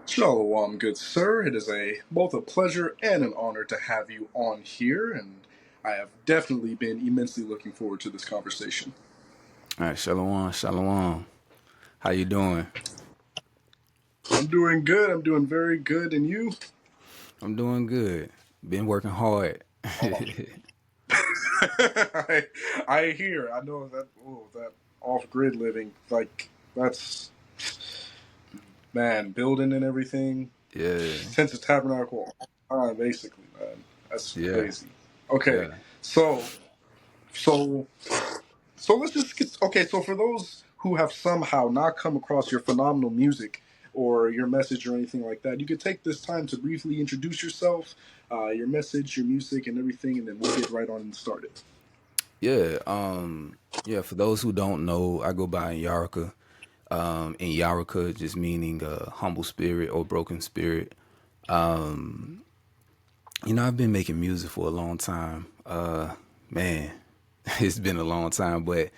Shalom, good sir. It is both a pleasure and an honor to have you on here, and I have definitely been immensely looking forward to this conversation. All right, shalom, shalom. How you doing? I'm doing good. I'm doing very good, and you? I'm doing good. Been working hard. Oh, I, I hear. I know that. Oh, that off-grid living, like that's man, building and everything. Yeah, Since the tabernacle, basically, man, that's yeah, crazy. Okay, yeah, so so So let's just get okay. So for those who have somehow not come across your phenomenal music or your message or anything like that, you could take this time to briefly introduce yourself, your message, your music, and everything, and then we'll get right on and started. yeah. Yeah. For those who don't know, I go by Inyarachaa. Inyarachaa just meaning humble spirit or broken spirit. I've been making music for a long time. Man, it's been a long time, but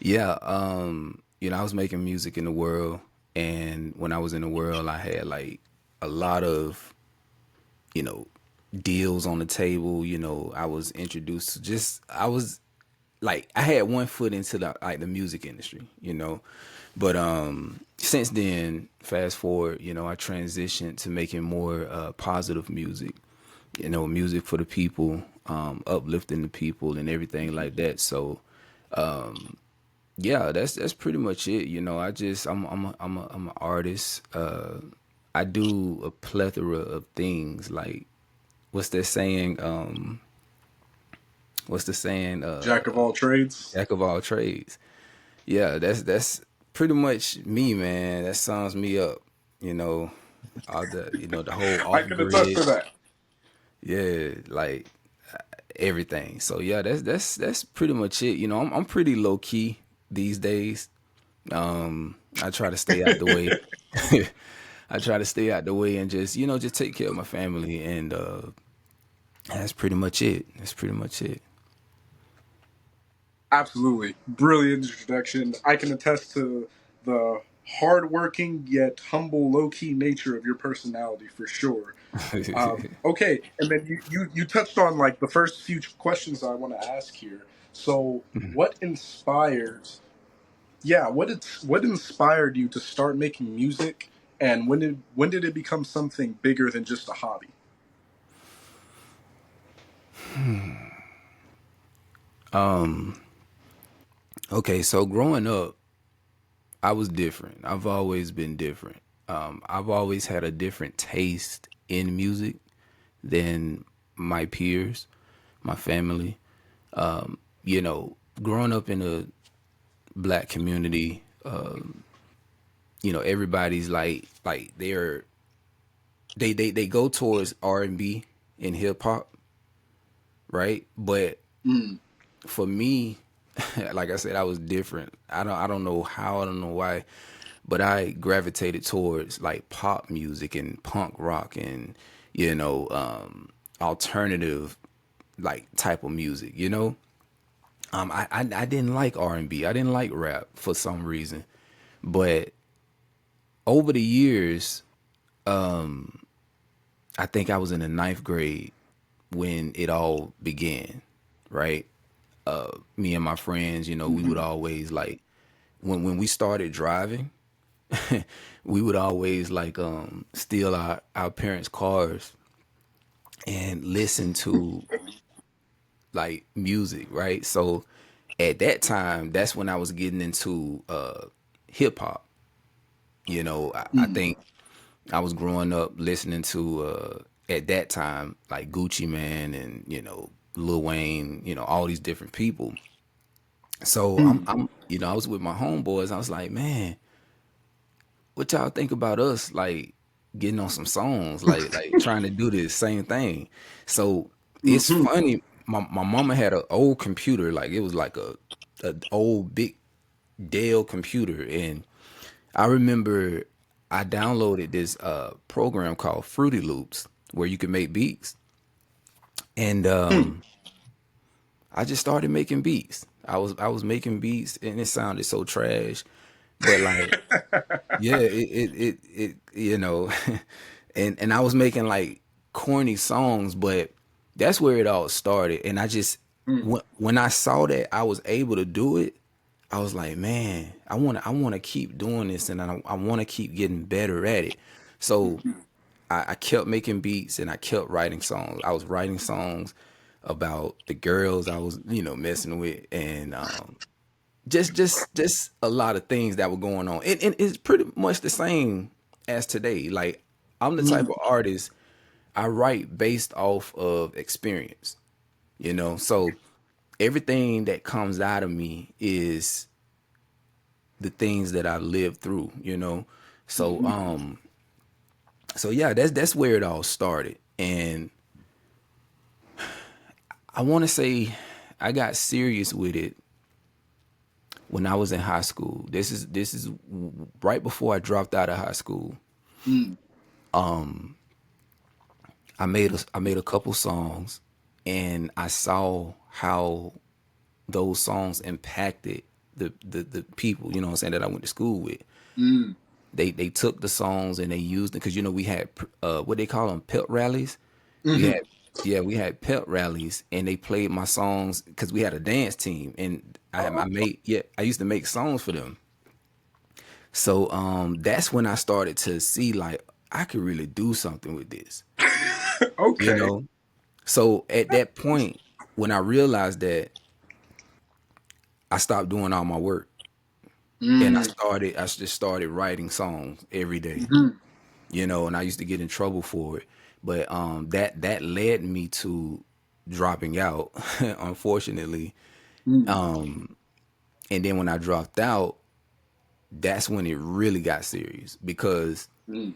yeah. I was making music in the world, and when I was in the world, I had like a lot of you know, deals on the table. I was introduced to I was like, I had one foot into the music industry. But since then, fast forward, I transitioned to making more positive music, music for the people, uplifting the people and everything like that. So, yeah, that's pretty much it. I'm an artist. I do a plethora of things like what's that saying? What's the saying? Jack of all trades. Jack of all trades. Yeah, that's pretty much me, man. That sums me up. You know, all the whole I off can attest to grid. that. Yeah, like everything. So yeah, that's pretty much it. I'm pretty low key these days. I try to stay out the way. I try to stay out the way and just take care of my family, and that's pretty much it. That's pretty much it. Absolutely. Brilliant introduction. I can attest to the hardworking yet humble, low key nature of your personality for sure. Okay, and then you touched on like the first few questions I want to ask here. So, what inspired? Yeah, what inspired you to start making music, and when did it become something bigger than just a hobby? Okay, so growing up, I was different. I've always been different. I've always had a different taste in music than my peers, my family. Growing up in a black community, everybody's like they go towards R&B and hip hop, right? But Mm, for me, like I said, I was different. I don't know how, I don't know why, but I gravitated towards like pop music and punk rock and alternative like type of music. I didn't like R&B. I didn't like rap for some reason. But over the years, I think I was in the ninth grade when it all began, right? Me and my friends, we would mhm, always like when we started driving, we would always like steal our parents' cars and listen to like music, right? So at that time, that's when I was getting into hip hop. I mm, think I was growing up listening to at that time like Gucci Man and Lil Wayne, all these different people. So I'm mm. I'm I was with my homeboys. I was like, man, what y'all think about us like getting on some songs, like trying to do this same thing. So it's Mhm. funny. My mama had an old computer, like it was like a old big Dell computer, and I remember I downloaded this program called Fruity Loops where you can make beats, and Hmm. I just started making beats. I was making beats, and it sounded so trash, But like, yeah, and I was making like corny songs, but that's where it all started. And I just Mm, when I saw that I was able to do it, I was like, man, I want to keep doing this, and I want to keep getting better at it. So I kept making beats and I kept writing songs. I was writing songs about the girls I was, messing with, and just a lot of things that were going on. And it's pretty much the same as today. Like, I'm the type mm, of artist, I write based off of experience, So everything that comes out of me is the things that I've lived through. So mm, so yeah, that's where it all started. And I want to say I got serious with it when I was in high school. This is right before I dropped out of high school. mm. I made a couple songs, and I saw how those songs impacted the people, what I'm saying, that I went to school with. Mm. They took the songs and they used it because we had what they call them, pep rallies. We Hmm. had Yeah, we had pep rallies, and they played my songs because we had a dance team, and I Oh, made yeah I used to make songs for them. So that's when I started to see, like, I could really do something with this, you okay. know. So at that point, when I realized that, I stopped doing all my work, and Mm. I just started writing songs every day, Hmm. and I used to get in trouble for it. But that led me to dropping out, unfortunately. Mm. And then when I dropped out, that's when it really got serious, because Mm.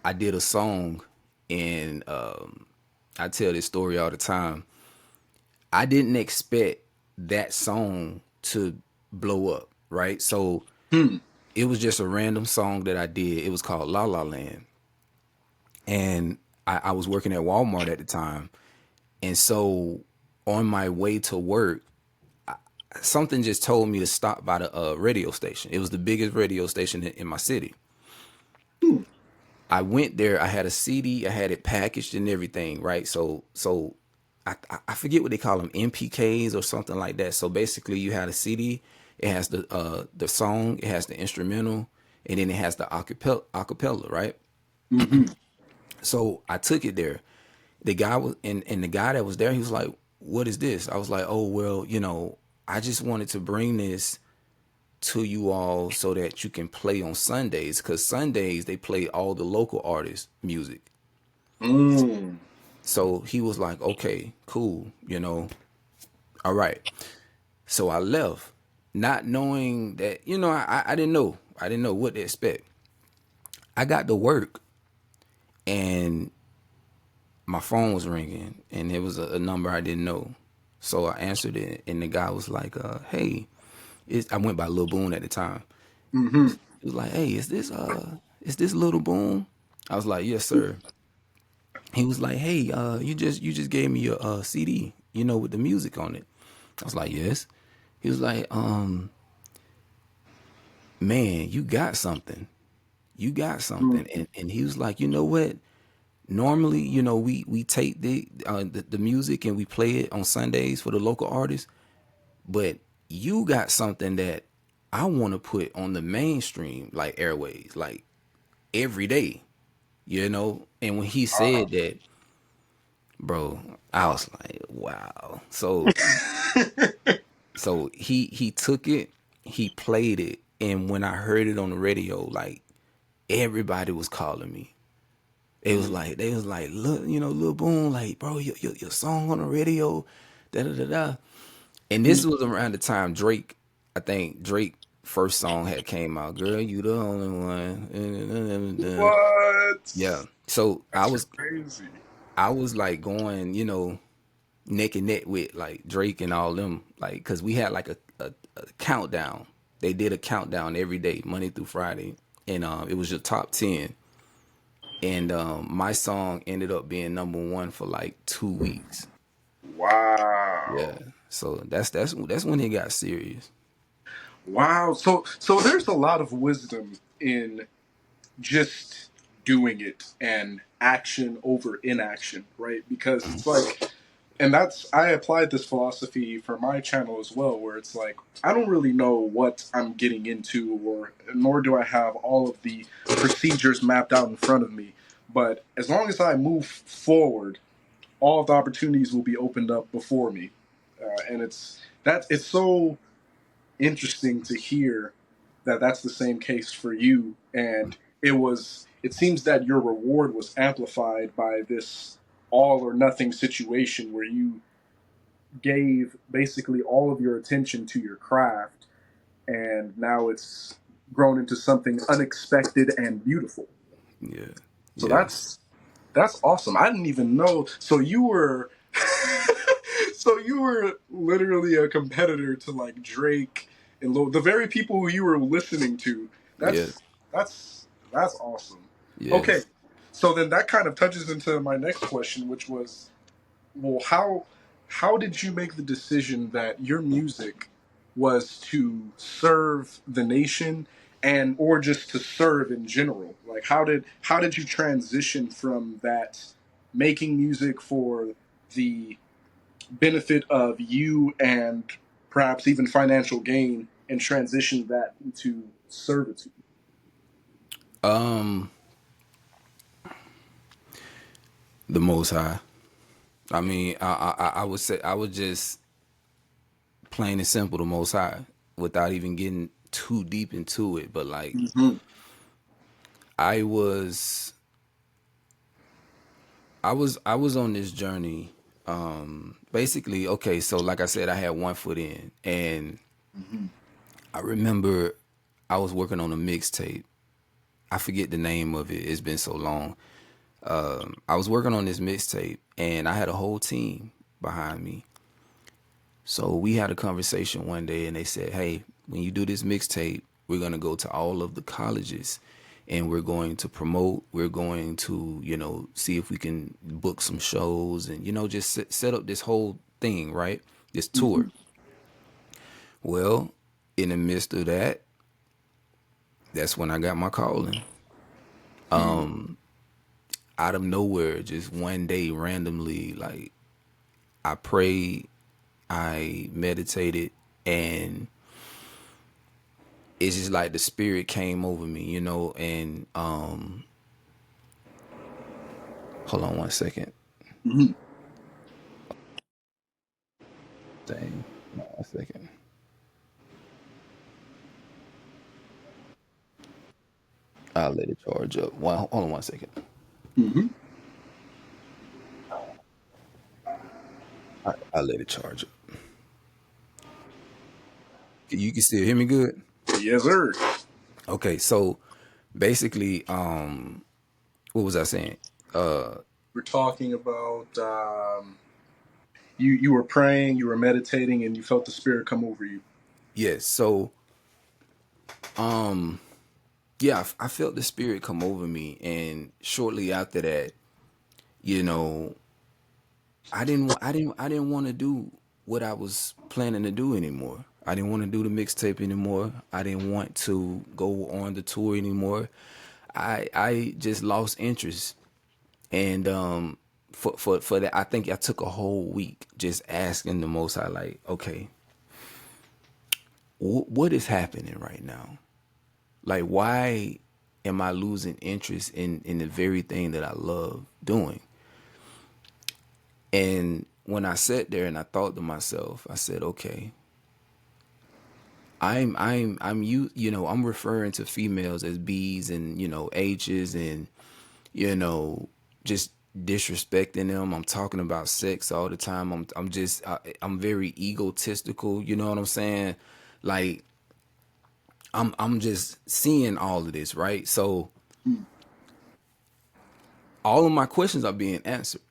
I did a song, and I tell this story all the time. I didn't expect that song to blow up, right? So Hmm. it was just a random song that I did. It was called La La Land. And I was working at Walmart at the time. And so on my way to work, something just told me to stop by the radio station. It was the biggest radio station in my city. Hmm. I went there. I had a CD. I had it packaged and everything, right? So I forget what they call them, MPKs or something like that. So basically, you had a CD. It has the song. It has the instrumental, and then it has the acapella, right? Hmm. So I took it there. The guy was and the guy that was there, he was like, "What is this?" I was like, "Oh, well, I just wanted to bring this to you all so that you can play on Sundays, because Sundays they play all the local artists' music." Mm. So he was like, "Okay, cool, all right." So I left, not knowing that, I didn't know. I didn't know what to expect. I got to work, and my phone was ringing, and it was a number I didn't know. So I answered it, and the guy was like, "Hey," I went by Lil Boone at the time. Hmm. He was like, "Hey, is this Little Boone?" I was like, "Yes, sir." He was like, "Hey, you just gave me your CD, with the music on it." I was like, "Yes." He was like, "Man, you got something. You got something." And he was like, "You know what? Normally, we take the music and we play it on Sundays for the local artists, but you got something that I want to put on the mainstream, like airways, like every day, And when he Wow. said that, bro, I was like, wow. So he took it, he played it, and when I heard it on the radio, like, everybody was calling me. Mm. They was like, "Look, Lil Boom, like, bro, your song on the radio, da da da da." And Mm. this was around the time I think Drake first song had came out. "Girl, you the only one." Yeah. What? So I That's was crazy. I was like going, neck and neck with like Drake and all them, like, cause we had like a countdown. They did a countdown every day, Monday through Friday, and it was your top 10. And my song ended up being number one for like 2 weeks. Yeah. Wow. So that's when it got serious. Wow. So there's a lot of wisdom in just doing it and action over inaction, right? Because it's like, and that's, I applied this philosophy for my channel as well, where it's like, I don't really know what I'm getting into, or nor do I have all of the procedures mapped out in front of me. But as long as I move forward, all of the opportunities will be opened up before me. And it's so interesting to hear that that's the same case for you. And it seems that your reward was amplified by this all or nothing situation where you gave basically all of your attention to your craft, and now it's grown into something unexpected and beautiful. Yeah. So Yes. that's awesome. I didn't even know. So you were so you were literally a competitor to like Drake and the very people who you were listening to. Yes. That's awesome. Okay. Yes. So then that kind of touches into my next question, which was, well, how did you make the decision that your music was to serve the nation, and or just to serve in general? Like how did you transition from that, making music for the benefit of you and perhaps even financial gain, and transition that into servitude? Um, the Most High. I mean, I would say I would just plain and simple the Most High without even getting too deep into it. But like, Mm-hmm. I was, I was on this journey. Basically, okay. So like I said, I had one foot in, and Mm-hmm. I remember I was working on a mixtape. I forget the name of it. It's been so long. I was working on this mixtape, and I had a whole team behind me. So we had a conversation one day, and they said, "Hey, when you do this mixtape, we're gonna go to all of the colleges, and we're going to promote. We're going to, see if we can book some shows, and just set up this whole thing, right? This tour." Mm-hmm. Well, in the midst of that, that's when I got my calling. Out of nowhere, just one day, randomly, like I prayed, I meditated, and it's just like the spirit came over me, and hold on one second. Mm-hmm. Dang, hold on one second. I'll let it charge up. Hold on one second. Mm-hmm. I'll let it charge up. You can still hear me good? Yes, sir. Okay, so basically, what was I saying? Uh, We're talking about you were praying, you were meditating, and you felt the spirit come over you. yes. So, um, yeah, I felt the spirit come over me, and shortly after that, you know, I didn't want to do what I was planning to do anymore. I didn't want to do the mixtape anymore. I didn't want to go on the tour anymore. I just lost interest, and for that, I think I took a whole week just asking the Most High, like, okay, what is happening right now? Like, why am I losing interest in the very thing that I love doing? And when I sat there and I thought to myself, I said, okay, I'm referring to females as B's and H's, and you know just disrespecting them. I'm talking about sex all the time. I'm very egotistical. You know what I'm saying? Like I'm just seeing all of this, right? So all of my questions are being answered.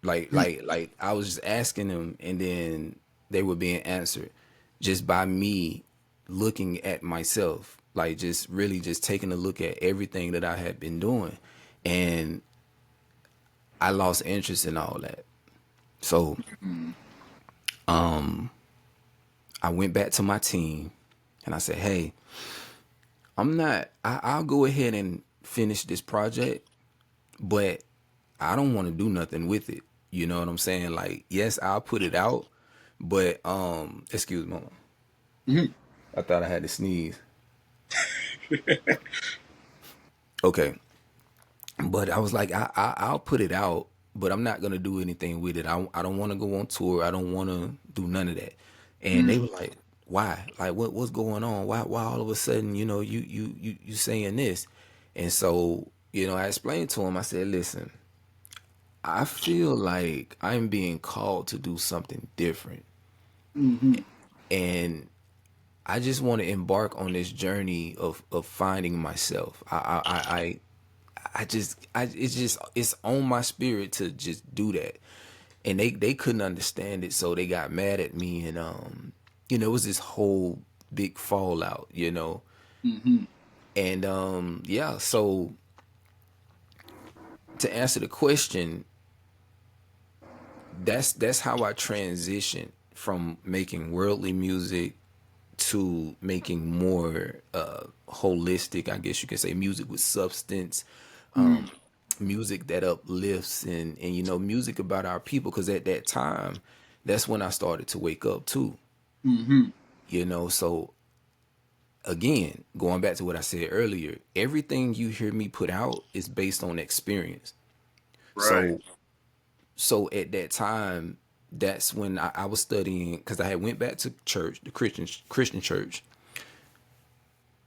Like I was just asking them, and then they were being answered just by me looking at myself, like just really just taking a look at everything that I had been doing, and I lost interest in all that. So I went back to my team. and I said, hey, I'm not. I'll go ahead and finish this project, but I don't want to do nothing with it. You know what I'm saying? Like, yes, I'll put it out, but excuse me, Mhm. I thought I had to sneeze. Okay, but I was like, I'll put it out, but I'm not gonna do anything with it. I don't want to go on tour. I don't want to do none of that. And they were Mm. like, why? Like, what's going on? Why all of a sudden, you saying this? And so, I explained to him. I said, listen, I feel like I'm being called to do something different, Mhm. and I just want to embark on this journey of finding myself. It's on my spirit to just do that, and they couldn't understand it, so they got mad at me, and it was this whole big fallout, Mhm. and yeah. So to answer the question, that's how I transitioned from making worldly music to making more holistic, I guess you can say, music with substance, Mm. music that uplifts, and music about our people. Because at that time, that's when I started to wake up too. Mhm. So again, going back to what I said earlier, everything you hear me put out is based on experience. Right. So at that time, that's when I was studying, because I had went back to church, the Christian church.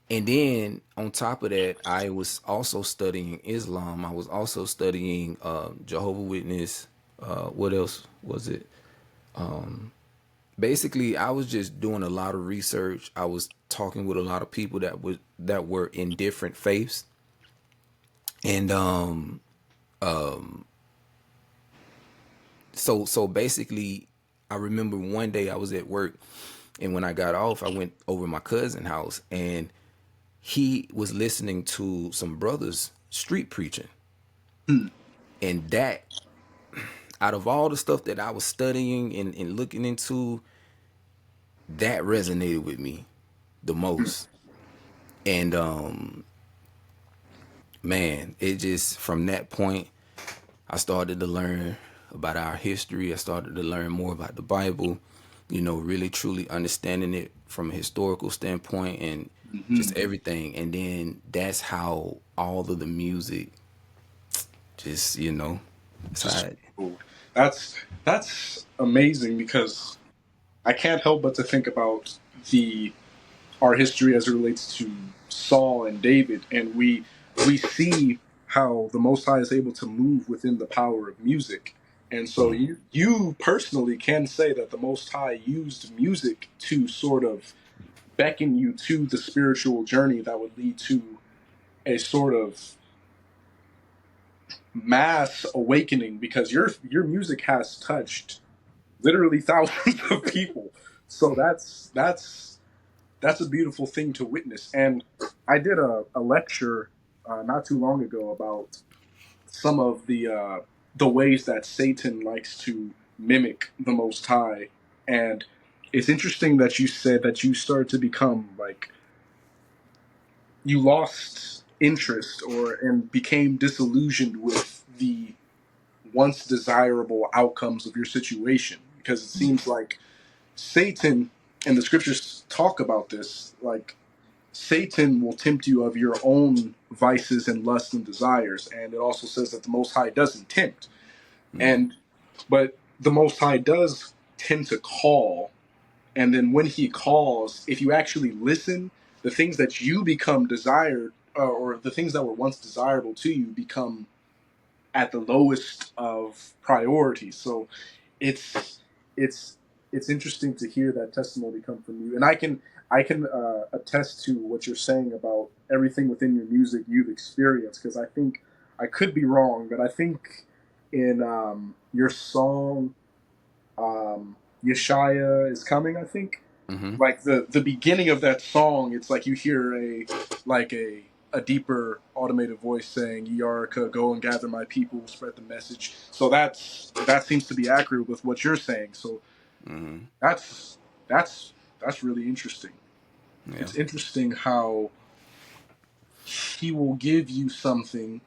And then on top of that, I was also studying Islam. I was also studying Jehovah Witness. What else was it? Basically, I was just doing a lot of research. I was talking with a lot of people that were in different faiths, and so basically, I remember one day I was at work, and when I got off, I went over my cousin's house, and he was listening to some brothers street preaching. Hmm. And that, out of all the stuff that I was studying and looking into, that resonated with me the most. And man, it just, from that point, I started to learn about our history. I started to learn more about the Bible, really truly understanding it from a historical standpoint and just Mhm. everything. And then that's how all of the music just, it's how Just cool. That's amazing because I can't help but to think about the our history as it relates to Saul and David, and we see how the Most High is able to move within the power of music. And so you personally can say that the Most High used music to sort of beckon you to the spiritual journey that would lead to a sort of mass awakening, because your music has touched literally thousands of people. So that's a beautiful thing to witness. And I did a lecture not too long ago about some of the ways that Satan likes to mimic the Most High. And it's interesting that you said that you started to become like you lost interest or and became disillusioned with the once desirable outcomes of your situation, because it seems like Satan, and the scriptures talk about this, like Satan will tempt you of your own vices and lusts and desires. And it also says that the Most High doesn't tempt. And but the Most High does tend to call. And then when he calls, if you actually listen, the things that you become desired, or the things that were once desirable to you, become at the lowest of priorities. So it's it's it's interesting to hear that testimony come from you, and I can attest to what you're saying about everything within your music you've experienced. Because I think I could be wrong, but I think in your song Yeshaya is coming, I think, Mm-hmm. like the beginning of that song, it's like you hear a deeper automated voice saying, "Inyarachaa, go and gather my people, spread the message." So that seems to be accurate with what you're saying. So Mm-hmm. that's that's that's really interesting. Yeah. It's interesting how he will give you something,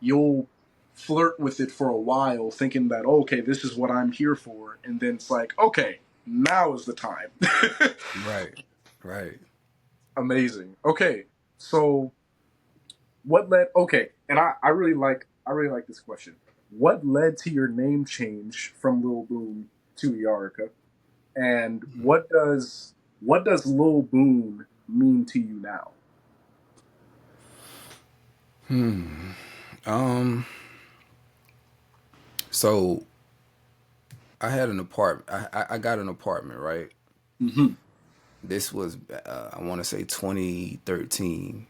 you'll flirt with it for a while, thinking that, okay, this is what I'm here for, and then it's like, okay, now is the time. Right. Right. Amazing. Okay, so what led? Okay, and I really like this question. What led to your name change from Lil Boom to Inyarachaa, and what does Lil Boom mean to you now? Um. So I had an apartment. I got an apartment, right? Hmm. This was I want to say 2013.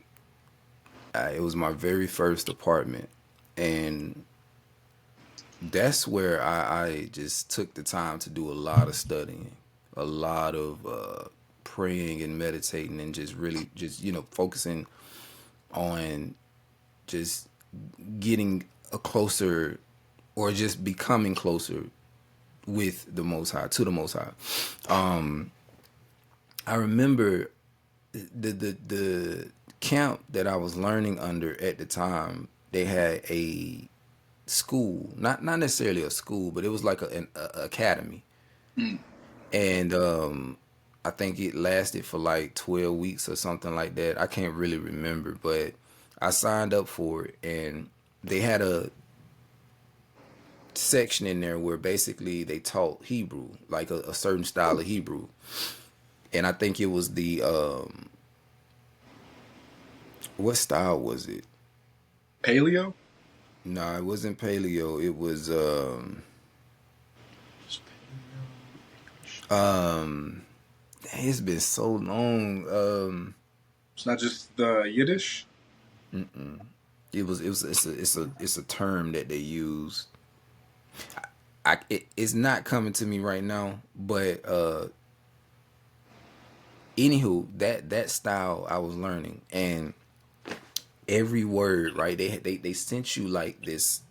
It was my very first apartment, and that's where I just took the time to do a lot of studying, a lot of praying and meditating, and just really just focusing on just getting a closer or just becoming closer with the Most High, to the Most High. I remember the camp that I was learning under at the time. They had a school, not necessarily a school, but it was like a academy, and I think it lasted for like 12 weeks or something like that. I can't really remember, but I signed up for it, and they had a section in there where basically they taught Hebrew, like a certain style of Hebrew, and I think it was the what style was it? Paleo. No, it wasn't paleo. It was um it's been so long. It's not just the Yiddish. It's a term that they use. It's not coming to me right now, but anywho, that style I was learning, and every word, right, they sent you like this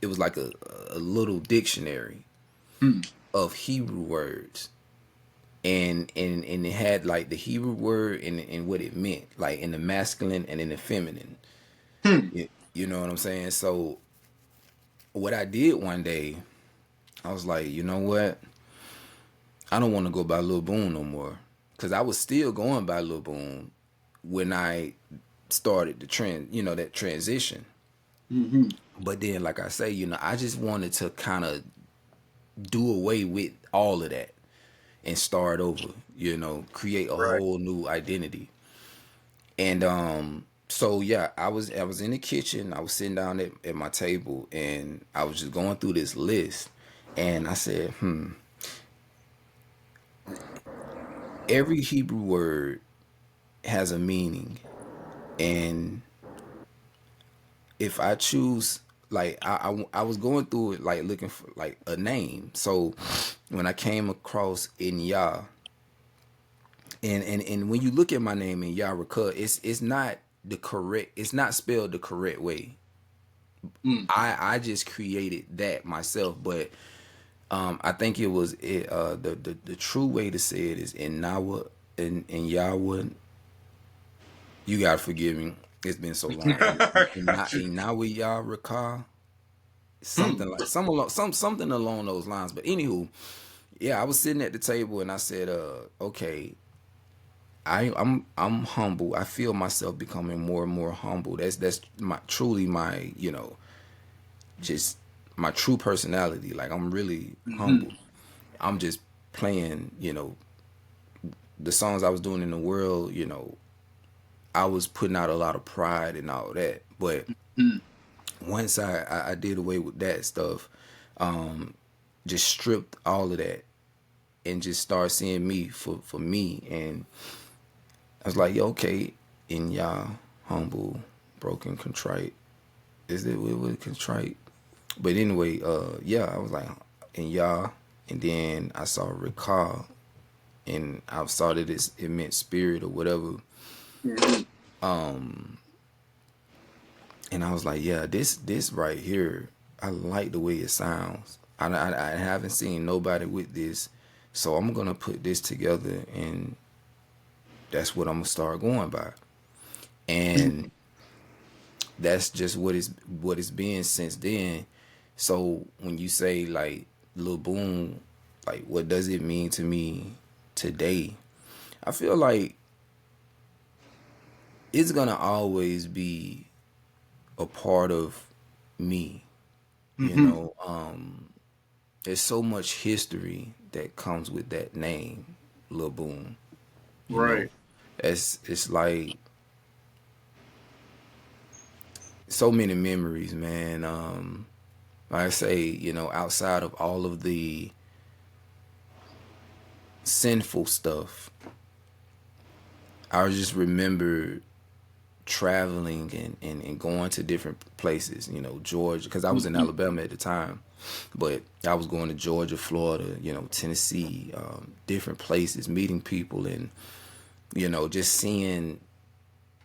it was like a little dictionary Hmm. of Hebrew words, and it had like the Hebrew word and what it meant, like in the masculine and in the feminine. Hmm. You know what I'm saying? So what I did one day, I was like, you know what? I don't want to go by Lil Boom no more, because I was still going by Lil Boom when I started the trend, that transition. Hmm. But then, like I say, I just wanted to kind of do away with all of that and start over, create a Right. whole new identity. And so yeah, I was in the kitchen, I was sitting down at my table, and I was just going through this list, and I said, every Hebrew word has a meaning, and if I choose, like I was going through it, like looking for like a name. So when I came across Inya, and when you look at my name in Yaraka, it's not the correct, it's not spelled the correct way. Hmm. I just created that myself, but I think the true way to say it is in Nawa, in Yahweh. You gotta forgive me. It's been so long. I got you. In Nawa Yaraka, Hmm. something like something along those lines. But anywho, yeah, I was sitting at the table and I said, okay, I'm humble. I feel myself becoming more and more humble. That's my truly my just my true personality. Like, I'm really Hmm. humble. I'm just playing, the songs I was doing in the world. I was putting out a lot of pride and all that. But Hmm. once I did away with that stuff, just stripped all of that and just started seeing me for me. And I was like, yo, okay, in y'all, humble, broken, contrite. Is it what contrite? But anyway, yeah, I was like, in y'all, and then I saw recall, and I saw that it meant spirit or whatever, Hmm. and I was like, yeah, this right here, I like the way it sounds. I haven't seen nobody with this, so I'm gonna put this together and that's what I'm gonna start going by. And that's just what it's been since then. So when you say like Lil Boom, like what does it mean to me today? I feel like it's gonna always be a part of me. You Hmm. know, there's so much history that comes with that name, Lil Boom. You know, Right. it's like so many memories, man. Like I say, outside of all of the sinful stuff, I just remember traveling and going to different places, Georgia, because I was in Hmm. Alabama at the time, but I was going to Georgia, Florida, Tennessee, different places, meeting people and, just seeing,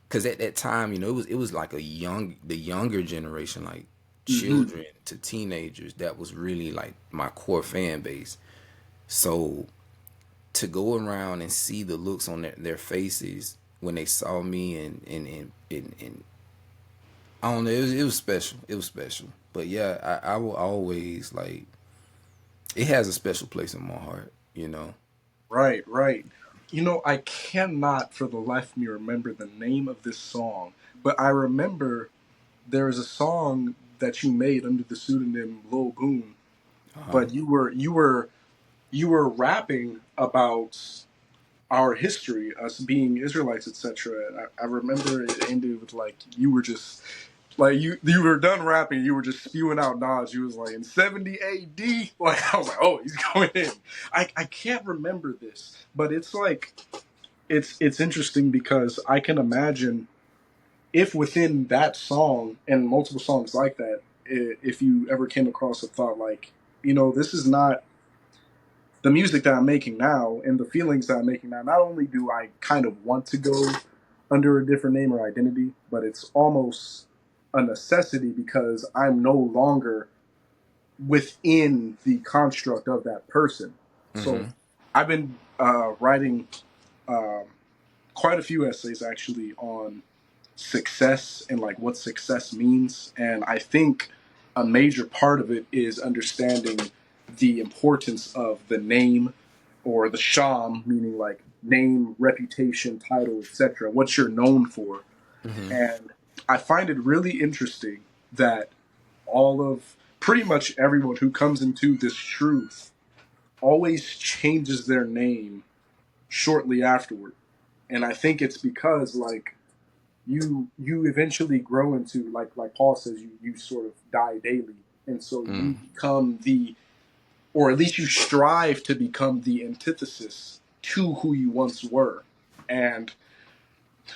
because at that time, it was like the younger generation, like Hmm. children to teenagers, that was really like my core fan base. So to go around and see the looks on their faces when they saw me and I don't know, it was special. It was special. But yeah, I will always like, it has a special place in my heart. Right, right. I cannot for the life of me remember the name of this song, but I remember there is a song that you made under the pseudonym Lil Boom, Uh-huh. but you were rapping about our history, us being Israelites, etc. And I remember it ended with like you were just like you were done rapping, you were just spewing out knowledge. You was like in 70 AD, like I was like, oh, he's going in. I can't remember this, but it's like it's interesting because I can imagine if within that song and multiple songs like that, if you ever came across a thought like, this is not the music that I'm making now and the feelings that I'm making now. Not only do I kind of want to go under a different name or identity, but it's almost a necessity because I'm no longer within the construct of that person. So Mhm. I've been writing um, quite a few essays actually on success and like what success means. And I think a major part of it is understanding the importance of the name or the sham, meaning like name, reputation, title, etc. What you're known for. Mhm. And I find it really interesting that all of pretty much everyone who comes into this truth always changes their name shortly afterward. And I think it's because like you eventually grow into like Paul says you sort of die daily, and so you Mm. become the or at least you strive to become the antithesis to who you once were. And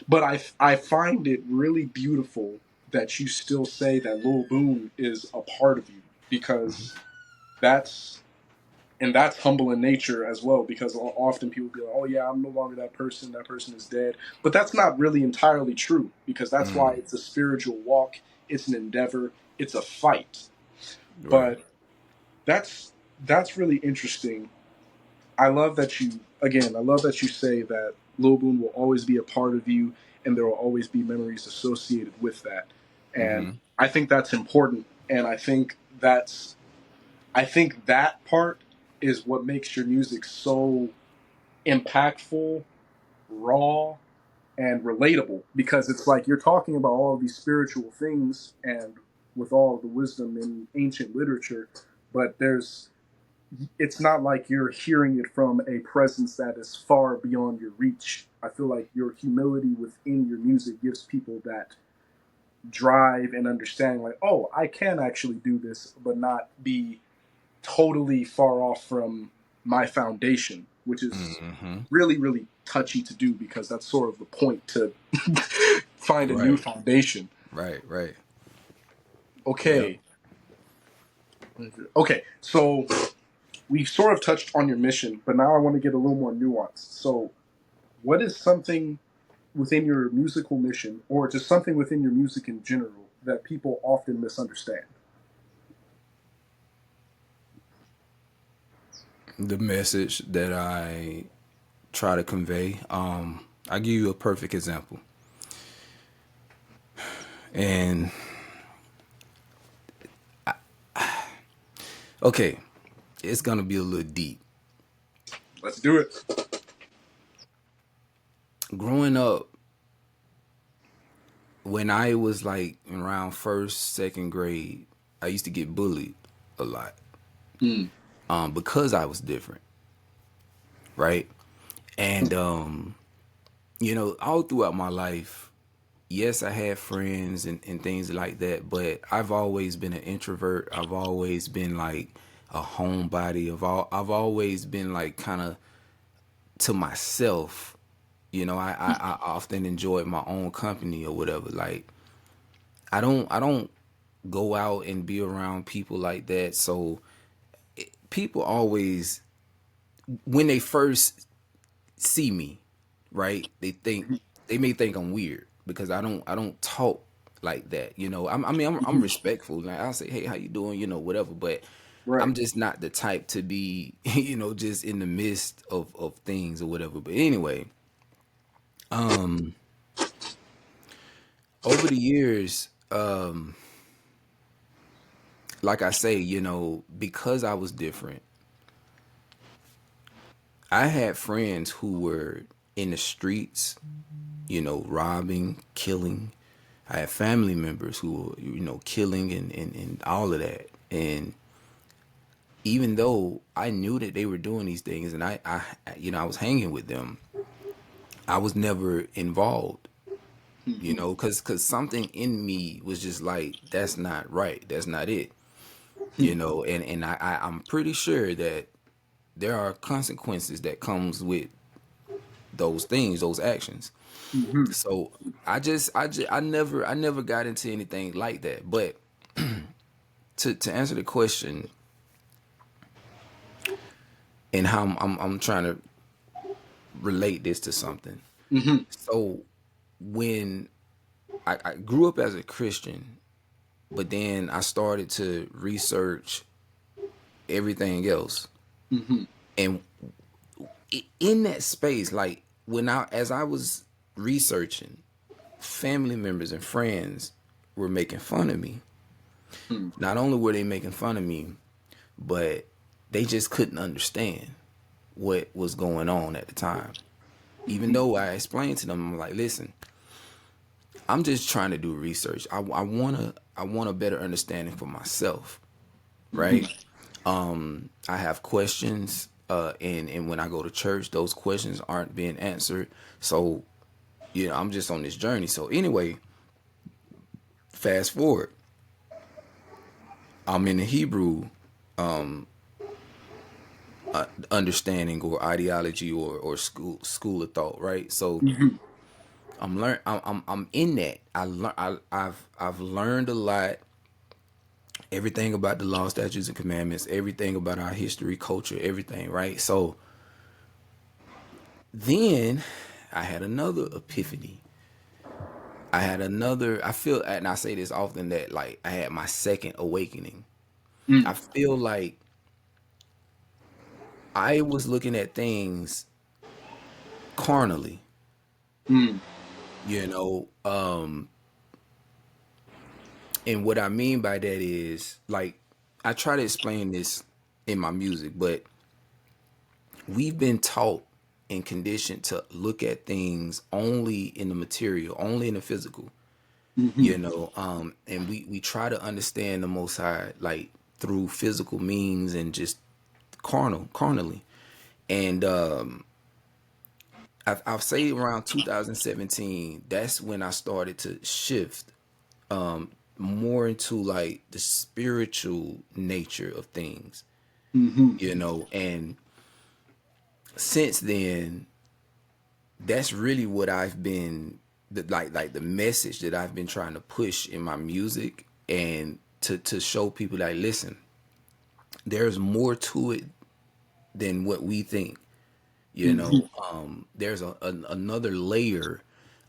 but I find it really beautiful that you still say that Lil Boone is a part of you because that's that's humble in nature as well because often people be like, oh yeah, I'm no longer that person, that person is dead, but that's not really entirely true because that's why Mm. it's a spiritual walk, it's an endeavor, it's a fight. Right. But that's really interesting. I love that I love that you say that Lil Boom will always be a part of you and there will always be memories associated with that. And Mhm. I think that's important, and I think that part is what makes your music so impactful, raw, and relatable because it's like you're talking about all of these spiritual things and with all of the wisdom in ancient literature, but it's not like you're hearing it from a presence that is far beyond your reach. I feel like your humility within your music gives people that drive and understanding like, oh, I can actually do this, but not be totally far off from my foundation, which is Mhm. really, really touchy to do because that's sort of the point to find a new Right. foundation. Right. Right. Yep. Okay. Okay. So we sort of touched on your mission, but now I want to get a little more nuanced. So, what is something within your musical mission, or just something within your music in general, that people often misunderstand? The message that I try to convey. I'll give you a perfect example. And okay, it's gonna be a little deep. Let's do it. Growing up, when I was like around first, second grade, I used to get bullied a lot. Mm. Because I was different, right? And all throughout my life, yes, I had friends and things like that, but I've always been an introvert. I've always been like a homebody. I've always been like kind of to myself. I often enjoyed my own company or whatever. Like I don't go out and be around people like that. So people always, when they first see me, right? They may think I'm weird because I don't talk like that. I'm respectful. Like I'll say, hey, how you doing? Whatever. But Right. I'm just not the type to be, just in the midst of things or whatever. But anyway, over the years, like I say, because I was different, I had friends who were in the streets, robbing, killing. I had family members who were, killing and all of that. And even though I knew that they were doing these things and I was hanging with them, I was never involved, because something in me was just like, that's not right. That's not it. And I'm pretty sure that there are consequences that comes with those things, those actions. Mm-hmm. So I never got into anything like that. But to answer the question and how I'm trying to relate this to something. Mm-hmm. So when I grew up as a Christian, but then I started to research everything else, Mm-hmm. and in that space, like as I was researching, family members and friends were making fun of me. Not only were they making fun of me, but they just couldn't understand what was going on at the time. Even though I explained to them, I'm like, listen, I'm just trying to do research. I want a better understanding for myself, Mm-hmm. right? I have questions, and when I go to church, those questions aren't being answered. So, I'm just on this journey. So anyway, fast forward, I'm in the Hebrew understanding or ideology or school of thought, right? So Mm-hmm. I'm in that. I've learned a lot, everything about the law, statutes, and commandments, everything about our history, culture, everything, right? So then I had another epiphany. I feel, and I say this often, that like I had my second awakening. I feel like I was looking at things carnally, Mm-hmm. you know. And what I mean by that is, like, I try to explain this in my music, but we've been taught and conditioned to look at things only in the material, only in the physical, Mm-hmm. and we try to understand the Most High like through physical means and just carnally. And I'll say around 2017, that's when I started to shift more into like the spiritual nature of things, Mm-hmm. and since then, that's really what I've been, like the message that I've been trying to push in my music, and to show people like, listen, there's more to it than what we think. Mm-hmm. There's another layer,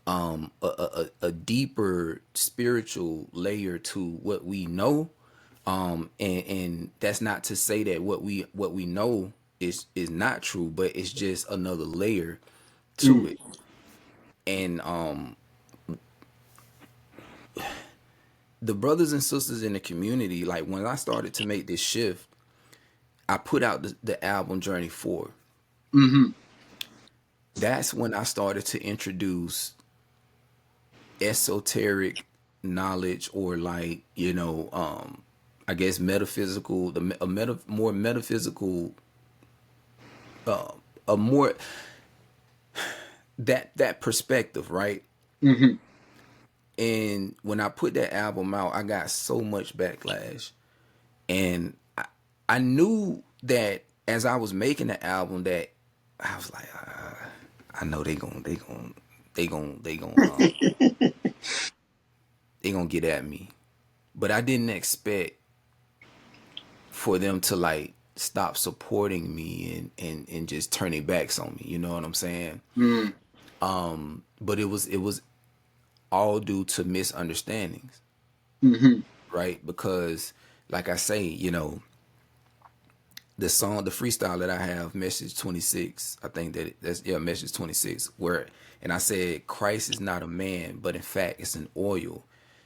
a deeper spiritual layer to what we know, and that's not to say that what we know is not true, but it's just another layer to Mm. it. And the brothers and sisters in the community, like when I started to make this shift, I put out the album Journey 4. Mm-hmm. That's when I started to introduce esoteric knowledge, or like, I guess metaphysical, more metaphysical, a more that perspective, right? Mm-hmm. And when I put that album out, I got so much backlash, and I knew that as I was making the album, that I was like, I know they gonna get at me, but I didn't expect for them to like stop supporting me and just turning backs on me. You know what I'm saying? Mm-hmm. But it was all due to misunderstandings, Mm-hmm. right? Because like I say, the song, the freestyle that I have, Message 26, I think that's, yeah, Message 26, where, and I said, Christ is not a man, but in fact, it's an oil,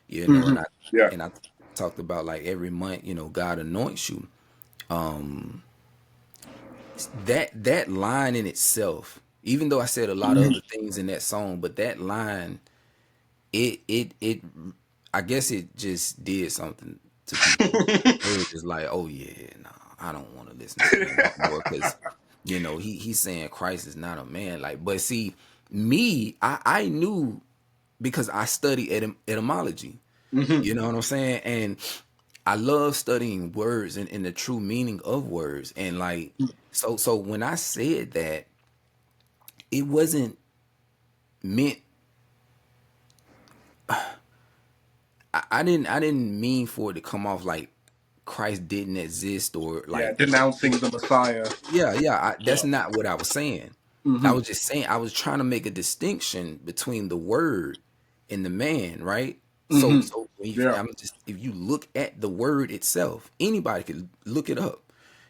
Mm-hmm. and I, Yeah. and I talked about like every month, God anoints you. That line in itself, even though I said a lot of Mm-hmm. other things in that song, but that line, it I guess it just did something to people. They were just like, "Oh yeah, no, I don't want to listen to him no more," because he's saying Christ is not a man. Like, but see, me, I knew because I studied etymology. Mm-hmm. You know what I'm saying? And I love studying words and the true meaning of words. And like, so when I said that, it wasn't meant. I didn't mean for it to come off like Christ didn't exist, or Yeah. like, Denouncing the Messiah. yeah, yeah. Yeah. That's not what I was saying. I Mm-hmm. was just saying I was trying to make a distinction between the word and the man, right? So, Mm-hmm. so when you, Yeah. I'm just, if you look at the word itself, anybody could look it up.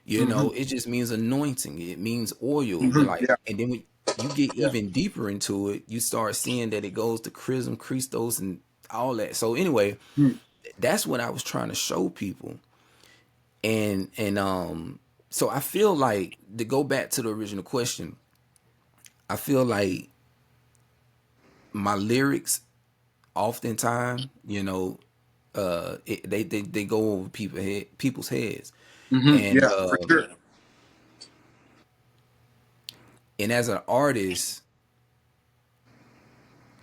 Mm-hmm. It just means anointing. It means oil. Mm-hmm. Like, Yeah. and then when you get Yeah. even deeper into it, you start seeing that it goes to chrism, Christos, and all that. So anyway, Mm-hmm. that's what I was trying to show people. And so I feel like, to go back to the original question, I feel like my lyrics oftentimes, they go over people's heads. Mm-hmm. And Yeah. For sure. and as an artist,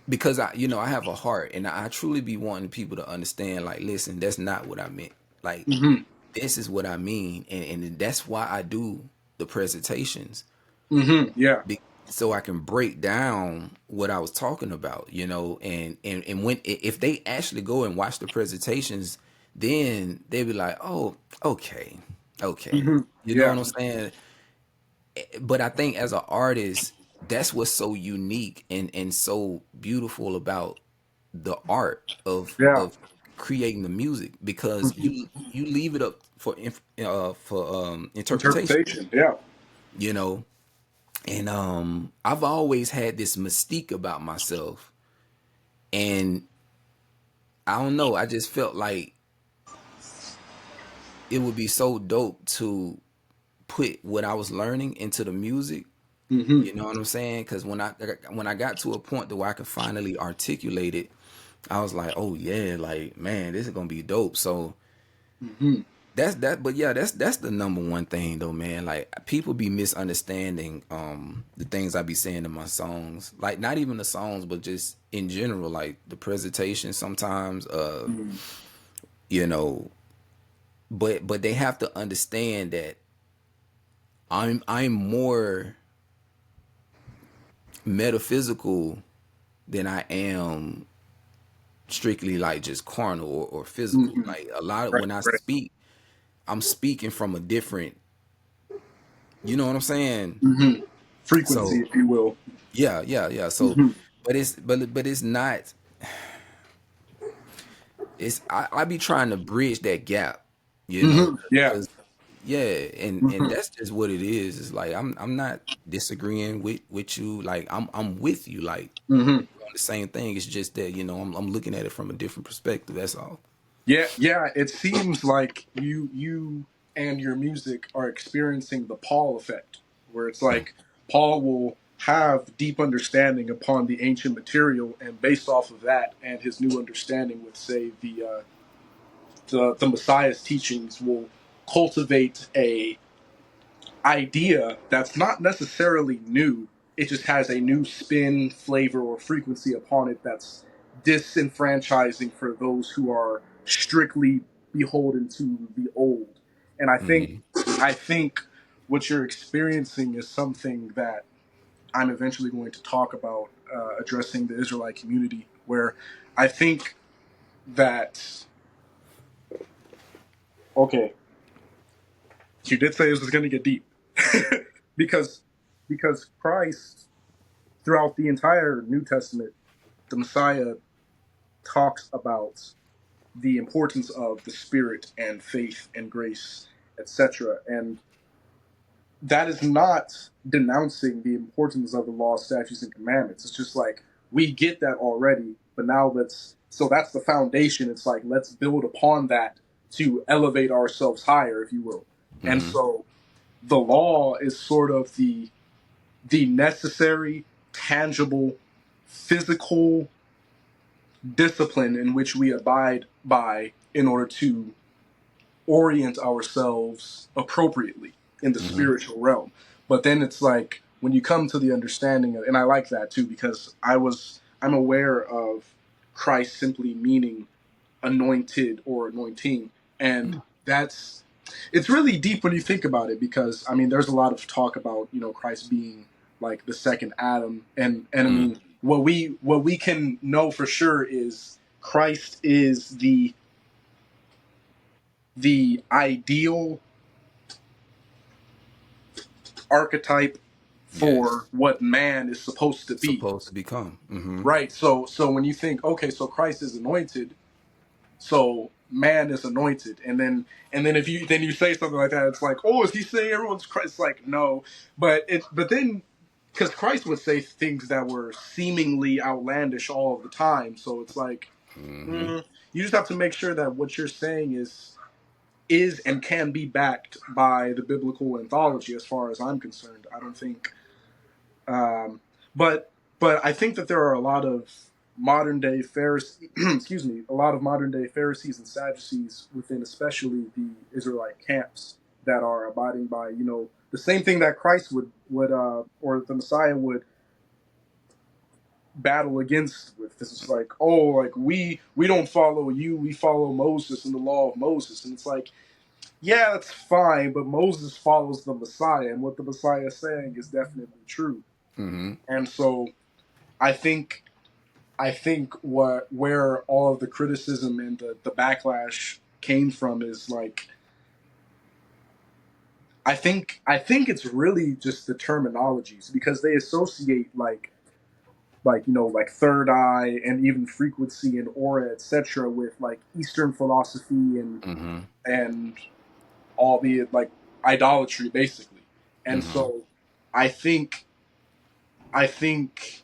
because I have a heart, and I truly be wanting people to understand, like, listen, that's not what I meant. Like, Mm-hmm. this is what I mean, and that's why I do the presentations, Mm-hmm. Yeah. so I can break down what I was talking about, and when, if they actually go and watch the presentations, then they be like, oh, okay, okay, Mm-hmm. you know Yeah. what I'm saying? But I think as an artist, that's what's so unique and so beautiful about the art Yeah. of creating the music, because Mm-hmm. you leave it up for interpretation, Interpretation. Yeah. you know. And I've always had this mystique about myself, and I don't know, I just felt like it would be so dope to put what I was learning into the music. Mm-hmm. You know what I'm saying? Because when I got to a point to where I could finally articulate it, I was like, oh yeah, like, man, this is gonna be dope. So Mm-hmm. that's that. But yeah, that's the number one thing though, man. Like, people be misunderstanding the things I be saying in my songs. Like, not even the songs, but just in general, like the presentation sometimes. Mm-hmm. You know, but they have to understand that I'm more metaphysical than I am strictly like just carnal or physical. Mm-hmm. Like, a lot of Right. when I Right. speak, I'm speaking from a different, you know what I'm saying? Mm-hmm. Frequency, So if you will. yeah, yeah, yeah. So, Mm-hmm. but it's not. I be trying to bridge that gap, Mm-hmm. Yeah. because yeah, and Mm-hmm. that's just what it is. It's like I'm not disagreeing with you. Like, I'm with you. Like, Mm-hmm. on the same thing. It's just that I'm looking at it from a different perspective. That's all. Yeah, yeah. It seems like you and your music are experiencing the Paul effect, where it's like Paul will have deep understanding upon the ancient material, and based off of that and his new understanding with, say, the Messiah's teachings, will cultivate a idea that's not necessarily new. It just has a new spin, flavor, or frequency upon it that's disenfranchising for those who are strictly beholden to the old. And I think what you're experiencing is something that I'm eventually going to talk about, addressing the Israelite community, where I think that, okay, you did say this was going to get deep, because Christ, throughout the entire New Testament, the Messiah talks about the importance of the Spirit and faith and grace, etc. And that is not denouncing the importance of the law, statutes, and commandments. It's just like, we get that already, but now so that's the foundation. It's like, let's build upon that to elevate ourselves higher, if you will. And Mm-hmm. so the law is sort of the necessary, tangible, physical discipline in which we abide by in order to orient ourselves appropriately in the Mm-hmm. spiritual realm. But then it's like, when you come to the understanding of, and I like that too, because I'm aware of Christ simply meaning anointed or anointing, and that's it's really deep when you think about it, because I mean, there's a lot of talk about, Christ being like the second Adam, and I Mm-hmm. mean, what we can know for sure is Christ is the ideal archetype for Yes. what man is supposed to be, Supposed to become. Mm-hmm. right? So when you think, okay, so Christ is anointed, so man is anointed, and then if you say something like that, it's like, oh, is he saying everyone's Christ? It's like, no, but then, because Christ would say things that were seemingly outlandish all of the time, so it's like, Mm-hmm. mm, you just have to make sure that what you're saying is and can be backed by the biblical anthology. As far as I'm concerned, I don't think, um, but I think that there are a lot of modern day Pharisees, excuse me, a lot of modern day Pharisees and Sadducees within, especially the Israelite camps, that are abiding by, the same thing that Christ would or the Messiah would battle against with. This is like, oh, like, we don't follow you, we follow Moses and the law of Moses, and it's like, yeah, that's fine, but Moses follows the Messiah, and what the Messiah is saying is definitely true. Mm-hmm. And so I think where all of the criticism and the backlash came from is like, I think it's really just the terminologies, because they associate like third eye and even frequency and aura, etc., with like Eastern philosophy Mm-hmm. and albeit like idolatry, basically. And Mm-hmm. so I think I think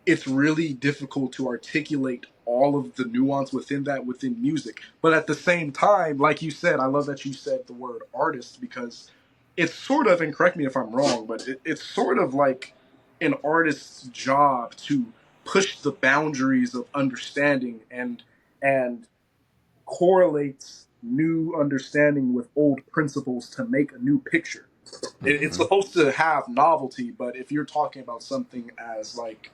it's really difficult to articulate all of the nuance within that within music. But at the same time, like you said, I love that you said the word artist, because it's sort of, and correct me if I'm wrong, but it's sort of like an artist's job to push the boundaries of understanding and correlates new understanding with old principles to make a new picture. It's Mm-hmm. supposed to have novelty, but if you're talking about something as like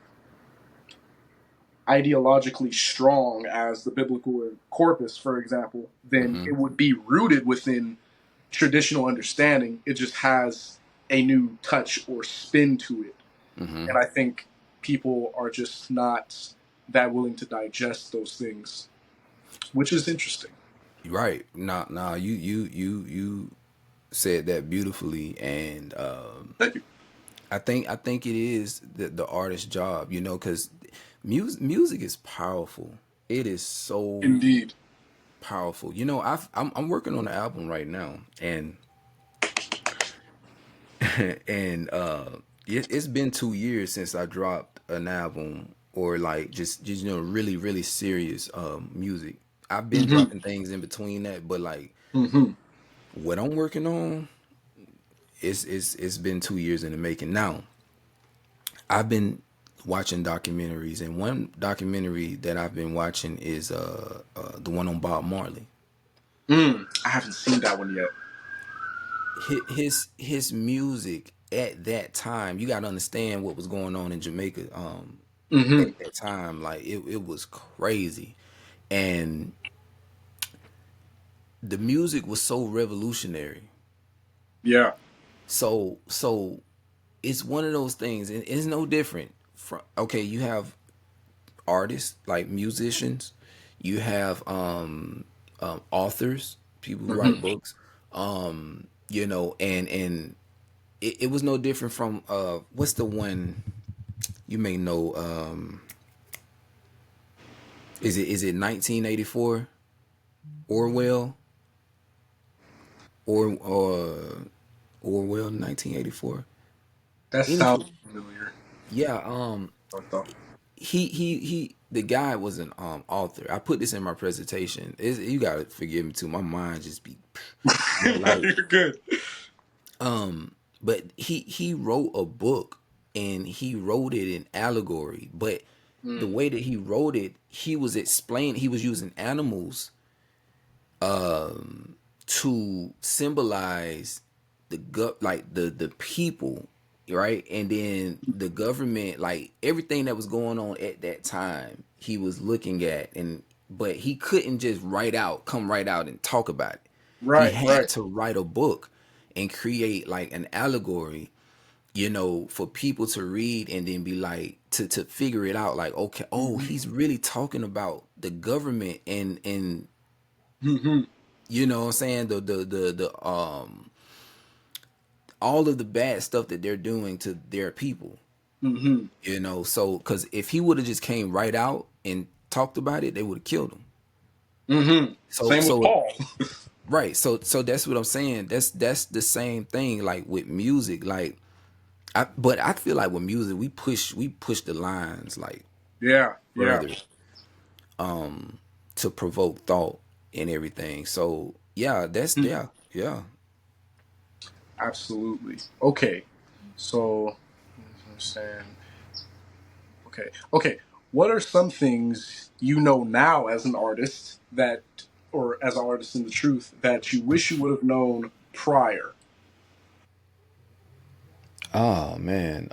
ideologically strong as the biblical corpus, for example, then Mm-hmm. it would be rooted within traditional understanding. It just has a new touch or spin to it. Mm-hmm. And I think people are just not that willing to digest those things, which is interesting. Right. Nah. You said that beautifully, and Thank you. I think it is the artist's job, because music is powerful. It is so Indeed. powerful. I'm working on an album right now, and and it's been 2 years since I dropped an album or like just really really serious music. I've been dropping things in between that, but like Mm-hmm. what I'm working on, it's been 2 years in the making. Now I've been watching documentaries, and one documentary that I've been watching is the one on Bob Marley. I haven't seen that one yet. His music at that time, you got to understand what was going on in Jamaica Mm-hmm. at that time. Like it was crazy, and the music was so revolutionary. Yeah. So it's one of those things, and it's no different from, okay, you have artists like musicians, you have authors, people who write Mm-hmm. books, and it was no different from what's the one you may know, is it 1984, Orwell, or Orwell 1984. That sounds Anywho, familiar. yeah, What the? he the guy was an author. I put this in my presentation. You gotta forgive me too. My mind just be, but No, like, you're good. but he wrote a book, and he wrote it in allegory. But the Mm. way that he wrote it, he was explaining. He was using animals to symbolize like the people, right? And then the government, like everything that was going on at that time, he was looking at, and but he couldn't just come right out and talk about it. He Right, had right. to write a book and create like an allegory, for people to read and then be like to figure it out. Like, okay, oh, Mm-hmm. he's really talking about the government and Mm-hmm. you know what I'm saying, the all of the bad stuff that they're doing to their people. Mm-hmm. So because if he would have just came right out and talked about it, they would have killed him. Mm-hmm. So Same with so Paul. right, so that's what I'm saying. That's the same thing like with music. Like but I feel like with music we push the lines like Yeah, yeah. further to provoke thought and everything. So yeah, that's Mm, yeah. absolutely. Okay. So, understand. Okay. Okay. What are some things you know now as an artist that, or as an artist in the truth, that you wish you would have known prior? Oh man.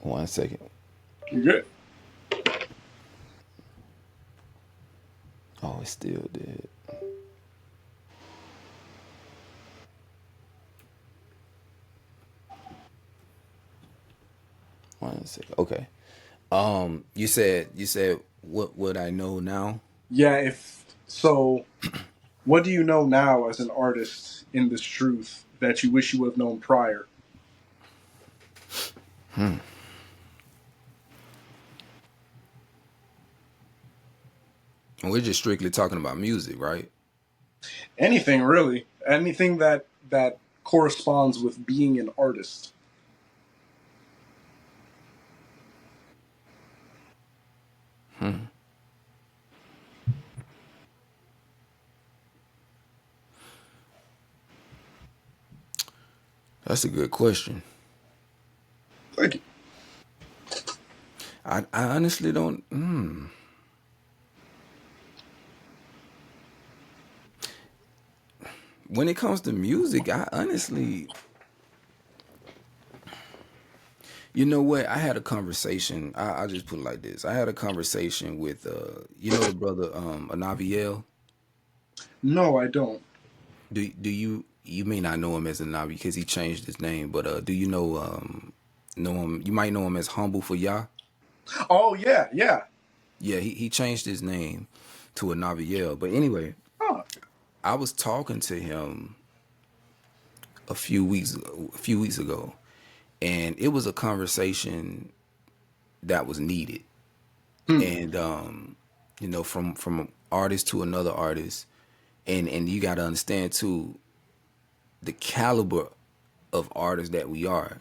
1 second. You good? Oh, it's still dead. 1 second. Okay. You said what would I know now? Yeah. If so, what do you know now as an artist in this truth that you wish you would have known prior? And we're just strictly talking about music, right? Anything really? Anything that corresponds with being an artist? That's a good question. Thank you. I honestly don't. When it comes to music, I honestly, you know what? I had a conversation. I just put it like this. I had a conversation with, the brother Anaviel. No, I don't. Do you may not know him as Anavi because he changed his name, but do you know him? You might know him as Humble for Yah. Oh yeah, yeah. Yeah, he changed his name to Anaviel. But anyway, Huh. I was talking to him a few weeks ago, and it was a conversation that was needed. Hmm. And from artist to another artist, and you got to understand too the caliber. of artists that we are.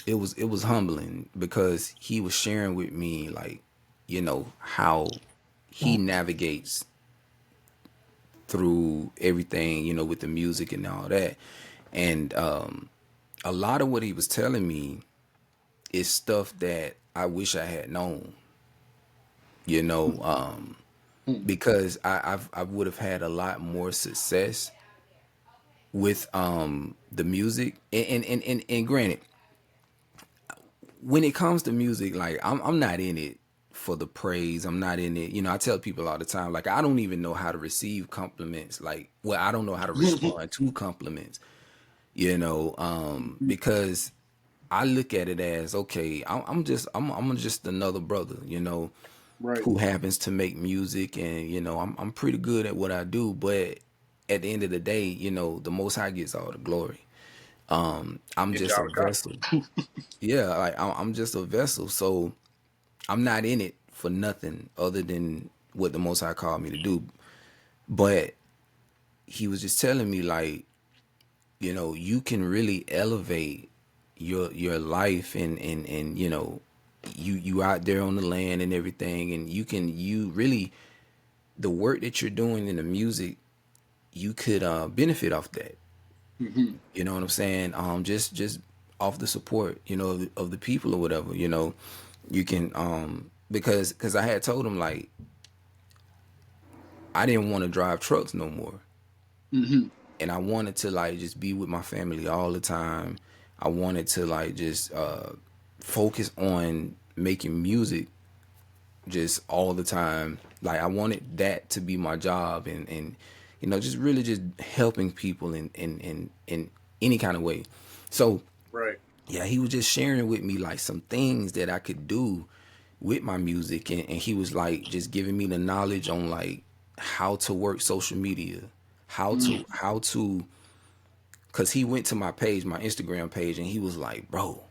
It was humbling because he was sharing with me, like, how he navigates through everything, with the music and all that. And a lot of what he was telling me is stuff that I wish I had known, you know, um, Hmm. because I would have had a lot more success with the music. And granted, when it comes to music, like I'm not in it for the praise. I'm not in it. I tell people all the time, like I don't even know how to receive compliments. Like, well, I don't know how to respond to compliments. Because I look at it as, okay, I'm just another brother, Right. who happens to make music, and I'm pretty good at what I do, but at the end of the day, the Most High gets all the glory. I'm just a Inyarachaa. vessel. Yeah, like I'm just a vessel, so I'm not in it for nothing other than what the Most High called me to do. But he was just telling me, like, you can really elevate your life, and you out there on the land and everything, and you really, the work that you're doing in the music, you could benefit off that. Hmm. You know what I'm saying? Just off the support, of the people or whatever. You can, because I had told him, like, I didn't want to drive trucks no more, Hmm. and I wanted to, like, just be with my family all the time. I wanted to, like, just focus on making music just all the time. Like, I wanted that to be my job, and just really just helping people in any kind of way. So Right. yeah, he was just sharing with me, like, some things that I could do with my music, and he was, like, just giving me the knowledge on, like, how to work social media, how to because he went to my page, my Instagram page, and he was like, bro,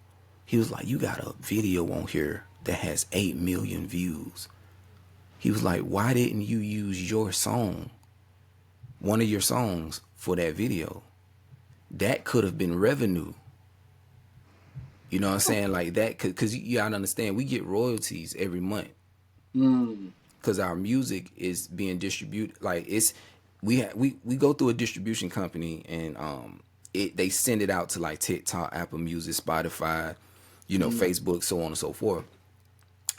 he was like, you got a video on here that has 8 million views. He was like, why didn't you use your song, one of your songs, for that video? That could have been revenue. You know what I'm saying? Like that, because you gotta understand, we get royalties every month Mm. because our music is being distributed. Like, we go through a distribution company, and they send it out to, like, TikTok, Apple Music, Spotify, Mm. Facebook, so on and so forth.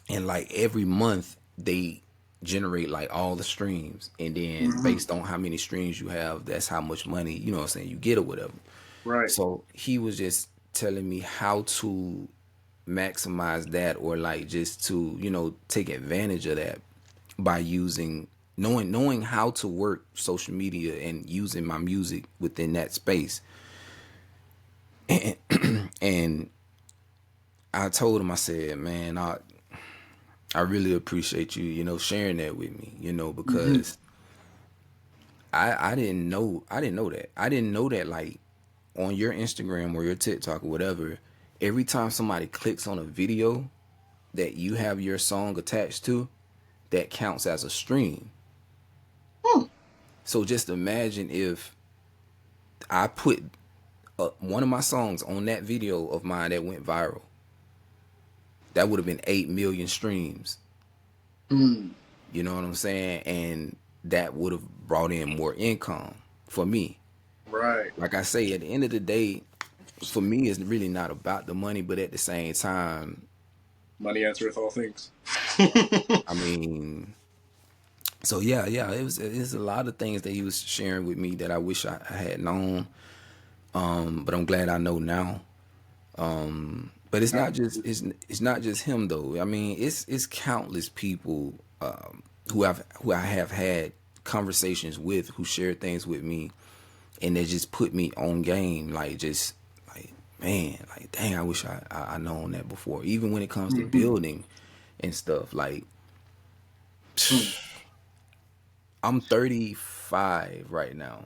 And, like, every month they generate, like, all the streams, and then Hmm. based on how many streams you have, that's how much money, what I'm saying, you get or whatever. Right. So he was just telling me how to maximize that, or, like, just to take advantage of that by using, knowing how to work social media and using my music within that space. And I told him, I said, man, I really appreciate you, sharing that with me, Hmm. because I didn't know that. I didn't know that, like, on your Instagram or your TikTok or whatever, every time somebody clicks on a video that you have your song attached to, that counts as a stream. Hmm. So just imagine if I put one of my songs on that video of mine that went viral. That would have been 8 million streams. Mm. You know what I'm saying? And that would have brought in more income for me. Right. Like I say, at the end of the day, for me, it's really not about the money, but at the same time, Money answereth all things. I mean, so yeah, it's a lot of things that he was sharing with me that I wish I had known. But I'm glad I know now. But it's not just Absolutely. it's not just him though. I mean, it's countless people who I have had conversations with, who share things with me, and they just put me on game. Like, just like, man, like, dang, I wish I known that before. Even when it comes to Hmm. building and stuff, like, Hmm. I'm 35 right now.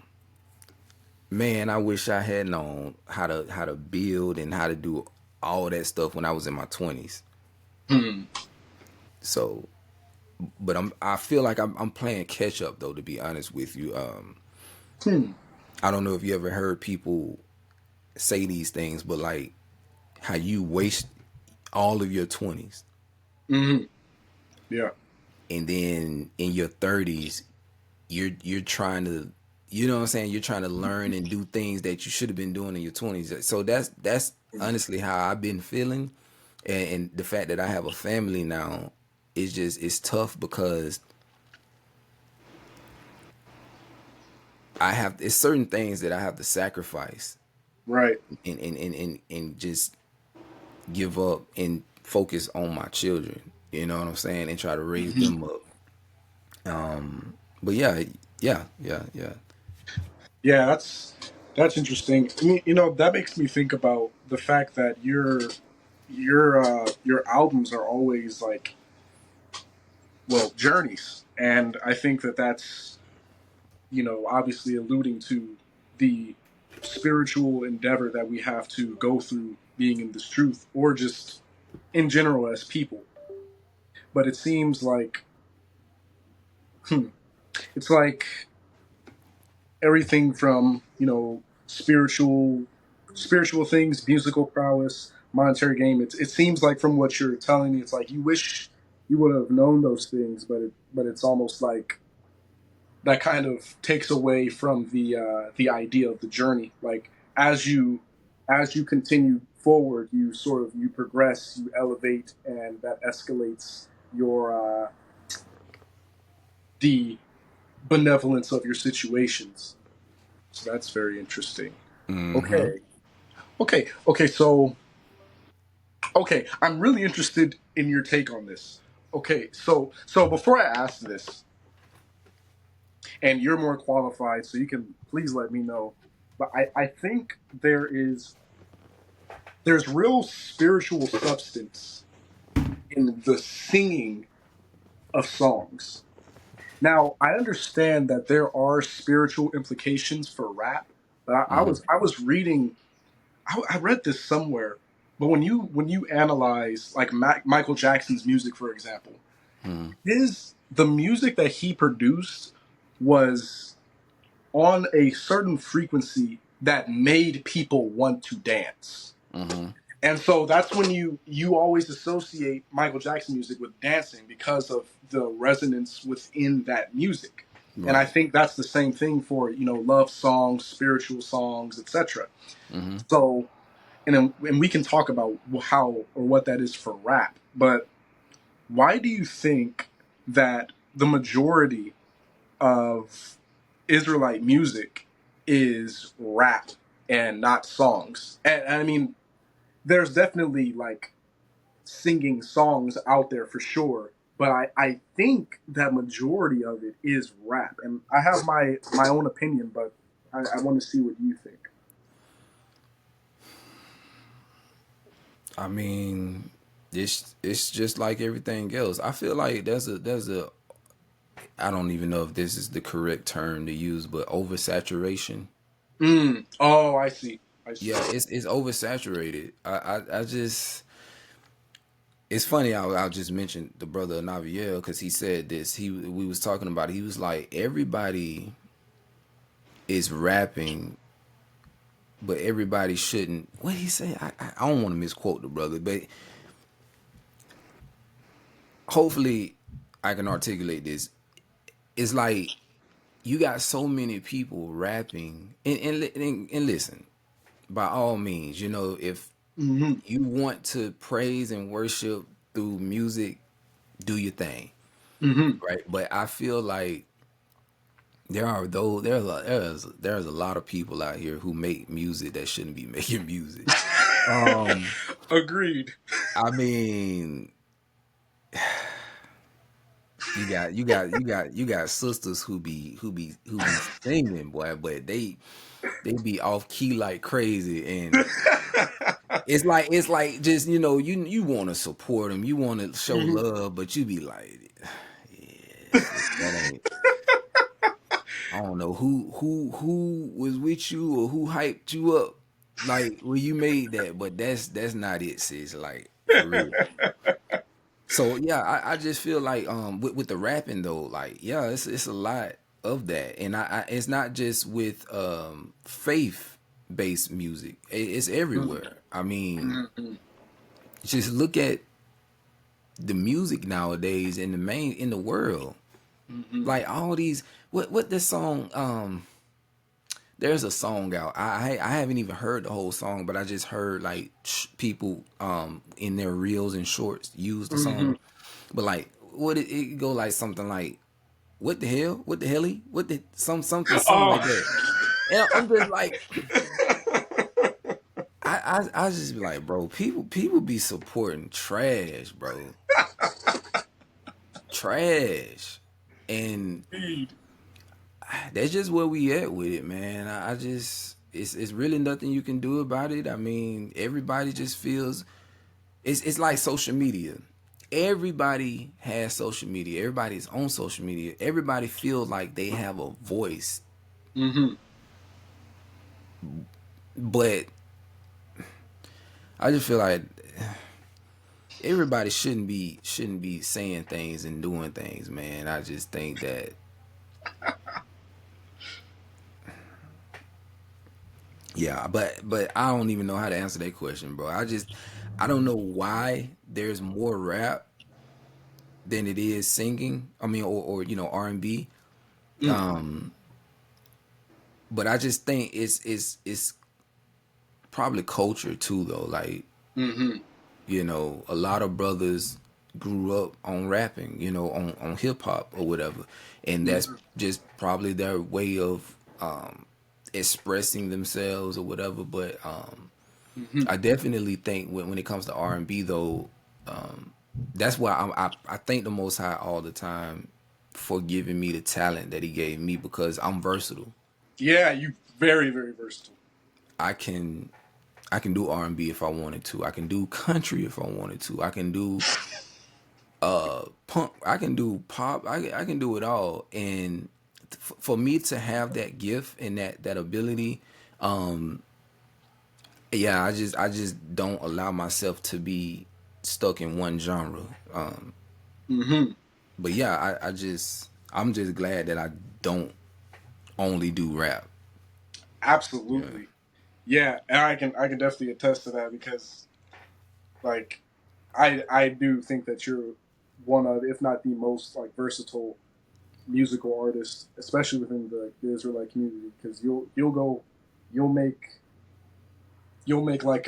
Man, I wish I had known how to build and how to do all that stuff when I was in my 20s. Hmm. So, but I feel like I'm playing catch up though, to be honest with you. Hmm. I don't know if you ever heard people say these things, but like how you waste all of your 20s Hmm. Yeah. and then in your 30s you're trying to, you know what I'm saying, you're trying to learn and do things that you should have been doing in your 20s. So that's honestly how I've been feeling. And the fact that I have a family now is just, it's tough because I have, it's certain things that I have to sacrifice Right. and just give up and focus on my children, you know what I'm saying, and try to raise Hmm. them up. But yeah, yeah. Yeah, that's interesting. I mean, you know, that makes me think about the fact that your albums are always like, well, journeys, and I think that that's, you know, obviously alluding to the spiritual endeavor that we have to go through being in this truth, or just in general as people. But it seems like, it's like everything from, you know, spiritual things, musical prowess, monetary gain. It seems like from what you're telling me, it's like you wish you would have known those things, but it's almost like that kind of takes away from the idea of the journey. Like as you continue forward, you sort of, you progress, you elevate, and that escalates your the benevolence of your situations. So that's very interesting. Mm-hmm. Okay. Okay. So, okay, I'm really interested in your take on this. Okay. So before I ask this, and you're more qualified, so you can please let me know. But I think there's real spiritual substance in the singing of songs. Now, I understand that there are spiritual implications for rap, but I was reading, I read this somewhere. But when you analyze like Michael Jackson's music, for example, his the music that he produced was on a certain frequency that made people want to dance. Mm-hmm. And so that's when you always associate Michael Jackson music with dancing because of the resonance within that music. And I Right. think that's the same thing for, you know, love songs, spiritual songs, etc. Mm-hmm. So, and we can talk about how or what that is for rap, but why do you think that the majority of Israelite music is rap and not songs? And I mean, there's definitely like singing songs out there for sure, but I think that majority of it is rap. And I have my own opinion, but I want to see what you think. I mean, it's just like everything else. I feel like there's a I don't even know if this is the correct term to use, but oversaturation. Mm. Oh, I see. I see. Yeah, it's oversaturated. I just, it's funny. I'll just mention the brother Naviel because he said this. We was talking about it. He was like, everybody is rapping, but everybody shouldn't. What did he say? I don't want to misquote the brother, but hopefully I can articulate this. It's like you got so many people rapping, and listen, by all means, you know, if Hmm. you want to praise and worship through music, do your thing, Hmm. right? But I feel like there's a lot of people out here who make music that shouldn't be making music. Um, Agreed. I mean, you got sisters who be singing, boy, but they be off key like crazy, and it's like just, you know, you want to support them, you want to show Hmm. love, but you be like, yeah, that ain't. I don't know who was with you or who hyped you up like when you made that, but that's not it, sis. Like for real. So yeah, I just feel like with the rapping though, like yeah, it's a lot. of that. And it's not just with faith based music. It's everywhere. I mean, Mm-hmm. just look at the music nowadays in the world. Mm-hmm. Like all these what this song there's a song out. I haven't even heard the whole song, but I just heard like people in their reels and shorts use the Mm-hmm. song. But like what it go like something like what the hell? What the helly? What the something Oh. like that. And I'm just like I just be like, bro, people be supporting trash, bro. Trash. And Indeed. that's just where we at with it, man. I just it's really nothing you can do about it. I mean, everybody just feels it's like social media. Everybody has social media. Everybody's on social media. Everybody feels like they have a voice, Mm-hmm. but I just feel like everybody shouldn't be saying things and doing things, man. I just think that yeah, but I don't even know how to answer that question, bro. I don't know why there's more rap than it is singing. I mean, or R&B. Um, but I just think it's probably culture too, though. Like Mm-hmm. a lot of brothers grew up on rapping, on hip hop or whatever, and that's Mm-hmm. just probably their way of expressing themselves or whatever. But Mm-hmm. I definitely think when it comes to R&B though, that's why I thank the Most High all the time for giving me the talent that He gave me because I'm versatile. Yeah, you very, very versatile. I can I can do R&B if I wanted to. I can do country if I wanted to. I can do punk. I can do pop. I can do it all. And for me to have that gift and that ability, yeah, I just don't allow myself to be stuck in one genre. Mm-hmm. But yeah, I'm just glad that I don't only do rap. Yeah. Absolutely. Yeah, and I can definitely attest to that because like I do think that you're one of, if not the most like versatile musical artist, especially within the Israelite community, because you'll make you'll make like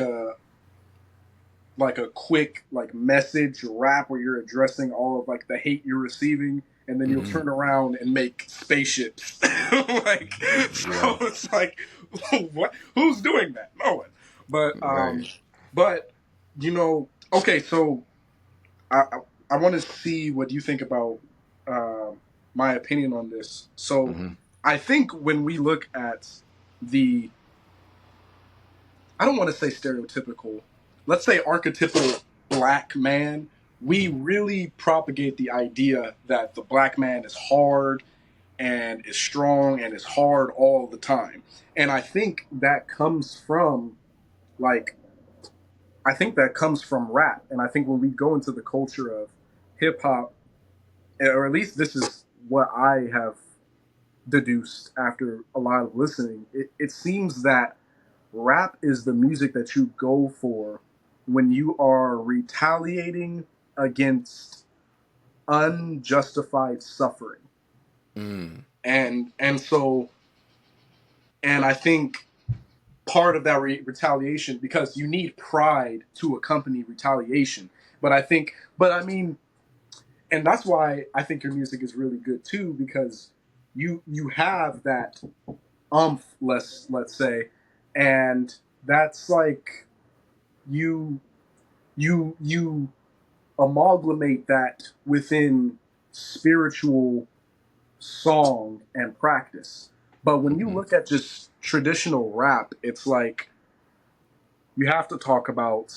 a quick like message rap where you're addressing all of like the hate you're receiving, and then you'll Hmm. turn around and make spaceships. Like Yeah. so, it's like what? Who's doing that? No one. But Right. but okay. So I I, I want to see what you think about my opinion on this. So Hmm. I think when we look at the I don't want to say stereotypical, let's say archetypal black man, we Hmm. really propagate the idea that the black man is hard and is strong and is hard all the time. And I think that comes from like I think that comes from rap. And I think when we go into the culture of hip hop, or at least this is what I have deduced after a lot of listening, it seems that rap is the music that you go for when you are retaliating against unjustified suffering. Mm. And I think part of that retaliation, because you need pride to accompany retaliation. But I mean, and that's why I think your music is really good too, because you have that umph, let's say, and that's like you you amalgamate that within spiritual song and practice. But when you Hmm. look at just traditional rap, it's like you have to talk about,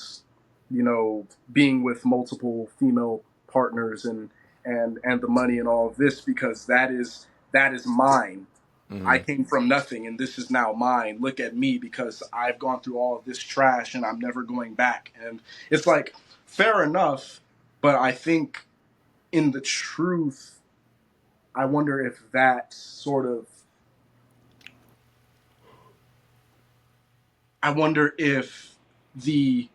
being with multiple female partners and the money and all of this because that is mine. I Hmm. came from nothing and this is now mine. Look at me because I've gone through all of this trash and I'm never going back. And it's like fair enough, but I think in the truth, I wonder if that sort of, I wonder if the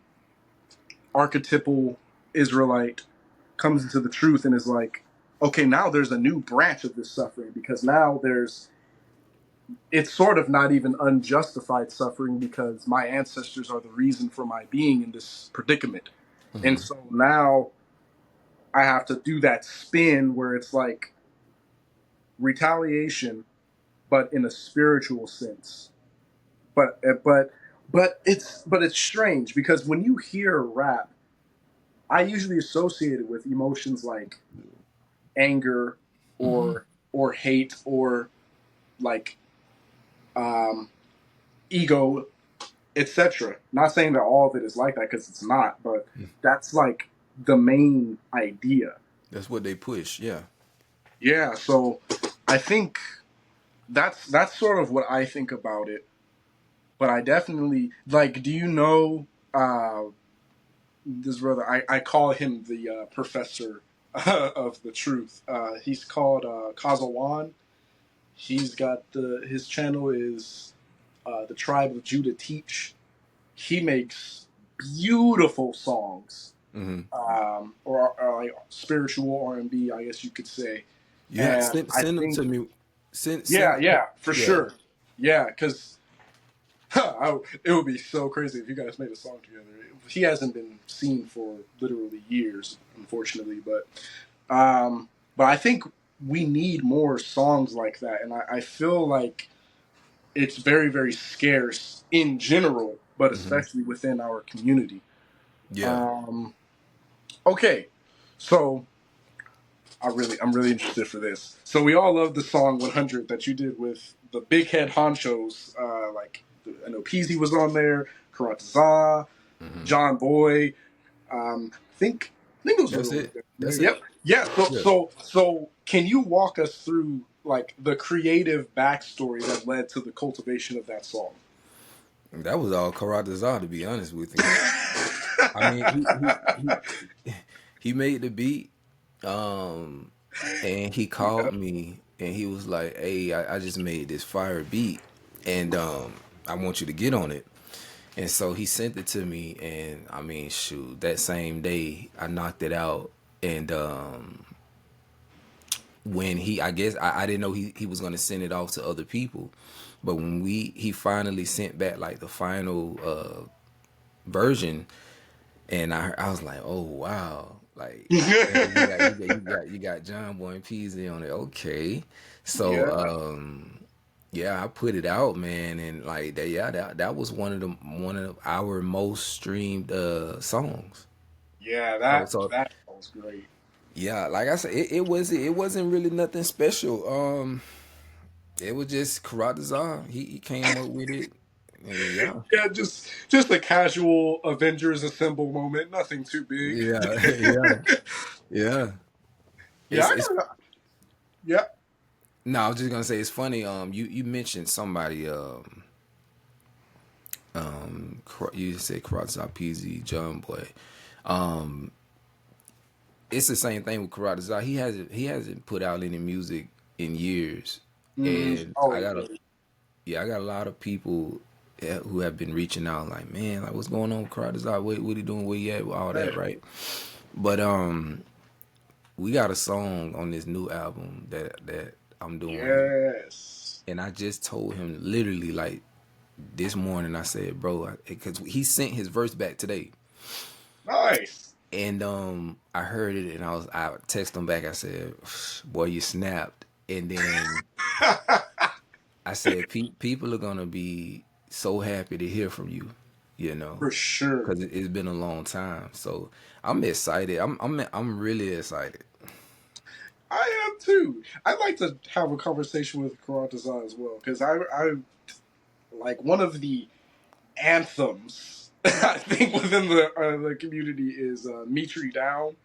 archetypal Israelite comes into the truth and is like, okay, now there's a new branch of this suffering because now there's, it's sort of not even unjustified suffering because my ancestors are the reason for my being in this predicament. And so now I have to do that spin where it's like retaliation, but in a spiritual sense. But it's strange because when you hear rap, I usually associate it with emotions like anger or hate or like um, ego, etc. Not saying that all of it is like that because it's not, but that's like the main idea. That's what they push. Yeah. Yeah, so I think that's sort of what I think about it. But I definitely like. Do you know this brother? I call him the professor of the truth. He's called Kazawan. He's got his channel is the Tribe of Judah Teach. He makes beautiful songs, or like spiritual R&B, I guess you could say. Yeah. And Send I send them think, to me. Send yeah, them. yeah, for Yeah. sure, yeah, because it would be so crazy if you guys made a song together. He hasn't been seen for literally years, unfortunately, but I think we need more songs like that, and I feel like it's very very scarce in general, but especially within our community. Yeah. Um, okay, so I'm really interested for this. So we all love the song 100 that you did with the big head honchos. Like I know Peasy was on there, Karataza, John Boy. I think those were That's the ones it. that were there. That's Yep. it. Yeah. So Yeah. so so can you walk us through like the creative backstory that led to the cultivation of that song? That was all Karatazar, to be honest with you. I mean, he made the beat, um, and he called Yep. me and he was like, "Hey, I just made this fire beat, and I want you to get on it." And so he sent it to me, and I mean, shoot, that same day I knocked it out, and when I guess I didn't know he was gonna send it off to other people, but when he finally sent back like the final version, and I was like, oh wow, like man, you got John Boy and Peasy on it, okay. So Yeah. yeah, I put it out, man, and like that, yeah, that was one of our most streamed songs. Yeah. So That so that was great. yeah, like I said, it wasn't really nothing special. It was just Karatazar. He came up with it, and yeah, Yeah, just a casual Avengers assemble moment. Nothing too big. yeah, yeah, yeah. Yeah, I It's got. Yeah. no, I was just gonna say it's funny. You mentioned somebody. You said Karatazar, PZ, John Boy. Um, it's the same thing with Karatazar. He hasn't put out any music in years, and Oh, I got a really? yeah, I got a lot of people who have been reaching out like, man, like what's going on with Karatazar? What he doing? Where he at? All that, Right. right? But we got a song on this new album that I'm doing, Yes. and I just told him literally like this morning. I said, bro, because he sent his verse back today, Nice. and I heard it, and I texted him back. I said, boy, you snapped, and then I said, people are gonna be so happy to hear from you, you know, For sure. because it's been a long time. So I'm excited. I'm really excited. I am too. I'd like to have a conversation with Karatazar as well because I like one of the anthems I think within the community is Mitri Down.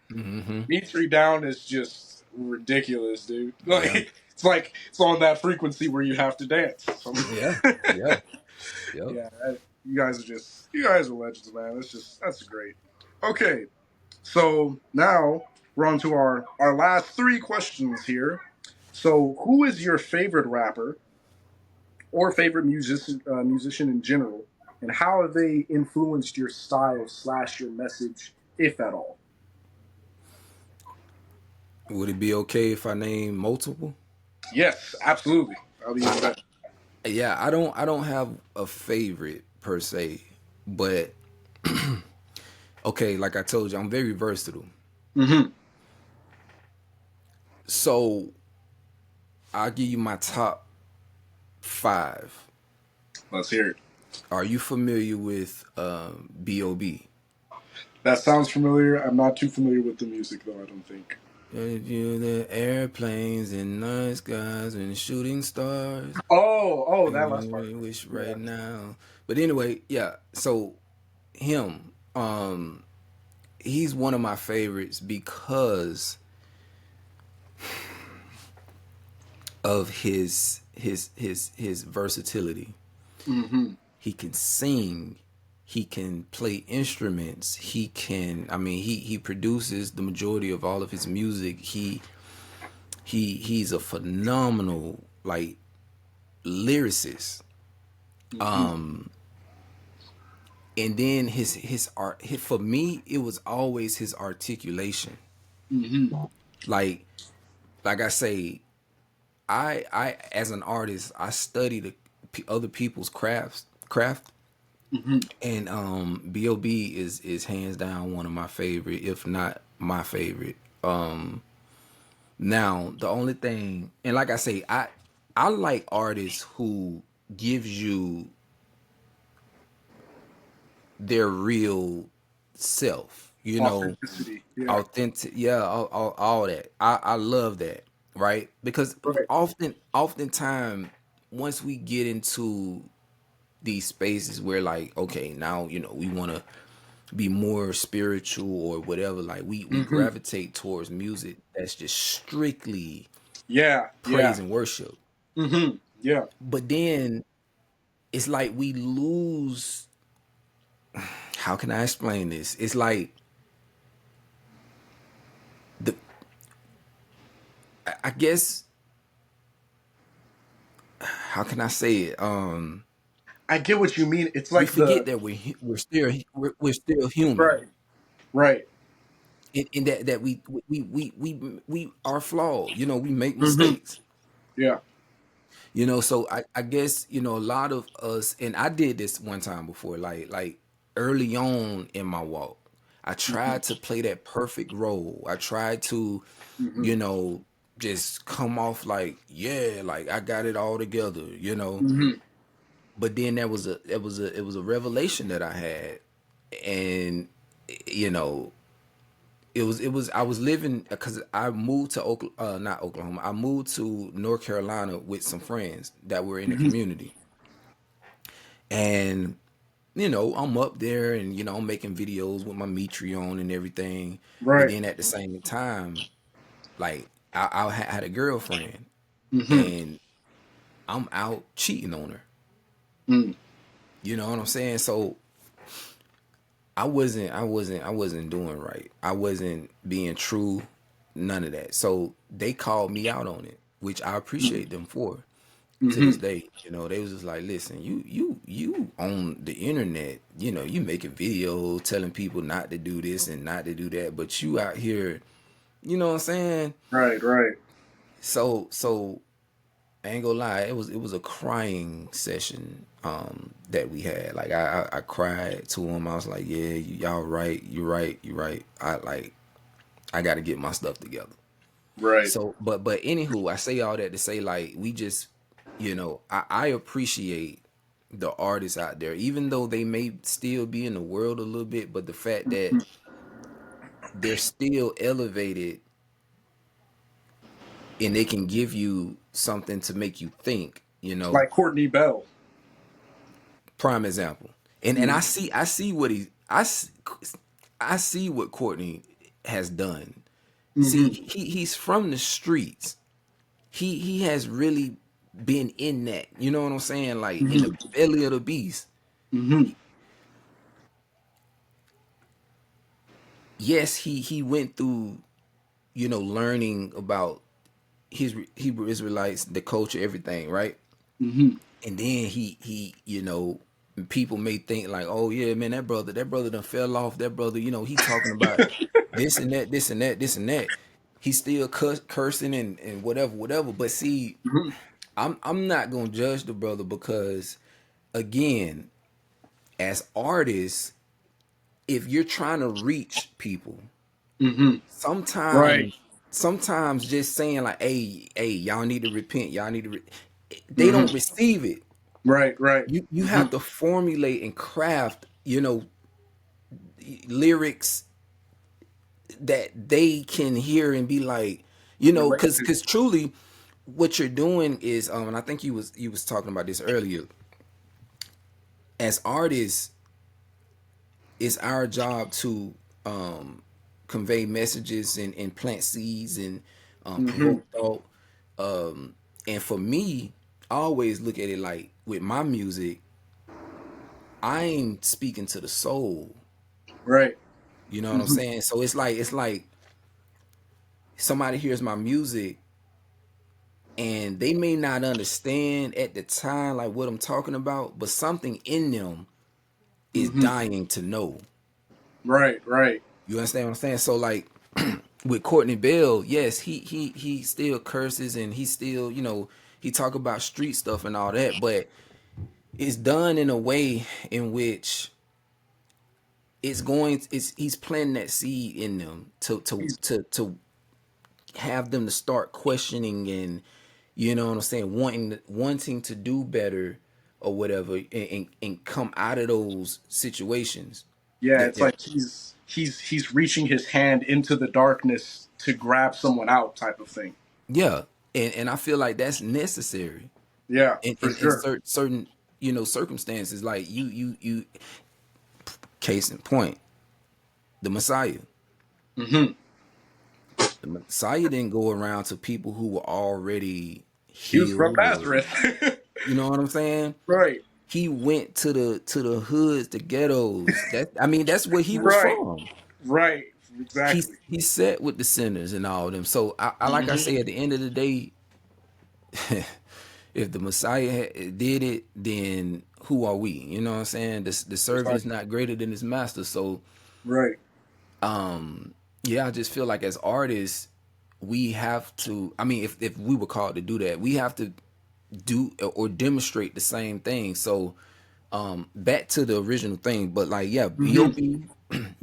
Mitri Down is just ridiculous, dude. Yeah, Like it's on that frequency where you have to dance. So, yeah, yeah, yep. yeah, you guys are legends, man. That's great. Okay, so now we're on to our last three questions here. So, who is your favorite rapper or favorite musician in general, and how have they influenced your style slash your message, if at all? Would it be okay if I name multiple? Yes, absolutely. I'll be even better. Yeah, I don't have a favorite per se, but okay, like I told you, I'm very versatile. Mm-hmm. So I'll give you my top five. Let's hear it. Are you familiar with B.O.B.? That sounds familiar. I'm not too familiar with the music, though, I don't think. The airplanes and night skies and shooting stars. Oh, that last part. And wish Yeah. right now. But anyway, yeah. So him, he's one of my favorites because of his versatility. Mm-hmm. He can sing, he can play instruments, he can, I mean, he produces the majority of all of his music. He's a phenomenal like lyricist. Mm-hmm. And then his art, for me it was always his articulation. Mm-hmm. like like I say, I as an artist, I study the other people's craft. Mm-hmm. And B.O.B. is hands down one of my favorite, if not my favorite. Now the only thing, and like I say, I like artists who gives you their real self, Authenticity. Yeah. authentic, yeah, all that. I love that, right? Because Right. oftentimes once we get into these spaces where like, okay, now we want to be more spiritual or whatever, like we Mm-hmm. gravitate towards music that's just strictly Yeah. Yeah. praise and worship. Mm-hmm. Yeah. But then it's like we lose, how can I explain this? It's like the I guess, how can I say it? I get what you mean. It's We like forget the that we're still human, right. Right. in that we are flawed. We make Mm-hmm. mistakes. Yeah. So I guess a lot of us, and I did this one time before, like early on in my walk, I Mm-hmm. tried to play that perfect role. I tried to, Mm-hmm. you know, just come off like, yeah, like I got it all together. Mm-hmm. But then it was a revelation that I had, and you know, it was I was living, because I moved to not Oklahoma. I moved to North Carolina with some friends that were in the Mm-hmm. community, and I'm up there, and I'm making videos with my Mitri on and everything. But Right. then at the same time, like I had a girlfriend, Mm-hmm. and I'm out cheating on her. Mm. You know what I'm saying? So I wasn't doing right. I wasn't being true, none of that. So they called me out on it, which I appreciate them for to Mm-hmm. this day. They was just like, listen, you on the internet, you making videos telling people not to do this and not to do that, but you out here, you know what I'm saying? Right. Right. So I ain't gonna lie, it was a crying session that we had. Like I cried to him. I was like, yeah, y'all right, you're right, you're right. I got to get my stuff together. Right. So, but anywho, I say all that to say, like, we just, I appreciate the artists out there, even though they may still be in the world a little bit, but the fact that they're still elevated and they can give you something to make you think. Like Courtney Bell. Prime example. And Mm-hmm. I see I see what Courtney has done. See, Mm-hmm. he's from the streets. He has really been in that. You know what I'm saying? Like in the Mm-hmm. belly of the beast. Mm-hmm. Yes, he went through, learning about his Hebrew Israelites, the culture, everything, right? Hmm. And then people may think like, oh yeah, man, that brother done fell off. That brother, he talking about this and that, this and that, this and that. He's still cursing and whatever, whatever. But see, Hmm. I'm not gonna judge the brother because, again, as artists, if you're trying to reach people, Hmm. Right. sometimes just saying like, hey, y'all need to repent, they Hmm. don't receive it. Right. Right. You Hmm. have to formulate and craft, lyrics that they can hear and be like, Relate to. because truly, what you're doing is, and I think you was talking about this earlier. As artists, it's our job to convey messages and plant seeds and Hmm. provoke thought. Um, and for me, I always look at it like with my music, I'm speaking to the soul. Right. You know what I'm Hmm. saying? So it's like somebody hears my music and they may not understand at the time like what I'm talking about, but something in them is Hmm. dying to know. Right. Right. You understand what I'm saying? So like with Courtney Bell, yes, he still curses and he still, he talk about street stuff and all that, but it's done in a way in which he's planting that seed in them He's to have them to start questioning and, you know what I'm saying, wanting to do better or whatever, and come out of those situations Yeah. that It's they're. like he's reaching his hand into the darkness to grab someone out, type of thing. Yeah, and I feel like that's necessary Yeah, for in sure. certain circumstances. Like you case in point, the Messiah. Hmm. The Messiah didn't go around to people who were already He was from healed, or Nazareth. you know what I'm saying. Right. He went to the hoods, the ghettos. That's where he was Right. from. Right. He Exactly. he sat with the sinners and all of them. So I like I Hmm. say, at the end of the day, if the Messiah did it, then who are we? You know what I'm saying? The servant is not greater than his master. So Right. yeah, I just feel like as artists, we have to. I mean, if we were called to do that, we have to do or demonstrate the same thing. So back to the original thing, but like, yeah, Hmm.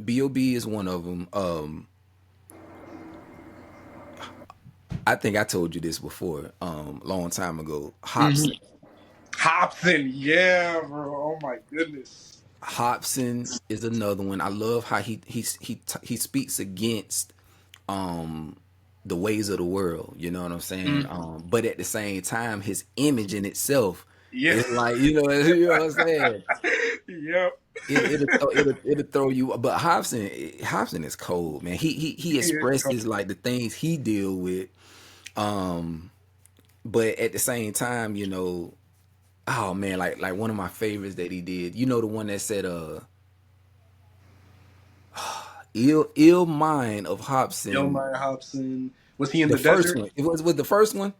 Bob is one of them. I think I told you this before, long time ago. Hmm. Hobson. Hobson. Yeah, bro. Oh my goodness. Hobson is another one. I love how he speaks against the ways of the world. You know what I'm saying? Mm. But at the same time, his image in itself Yeah. is like, you know what I'm saying. Yep. It'll throw you. But Hobson is cold, man. He He is expresses cold. like the things he deal with, but at the same time, oh man, like one of my favorites that he did. You know, the one that said, ill mind of Hobson. Elmire Hobson. Was he in The the first desert? one. It was with the first one.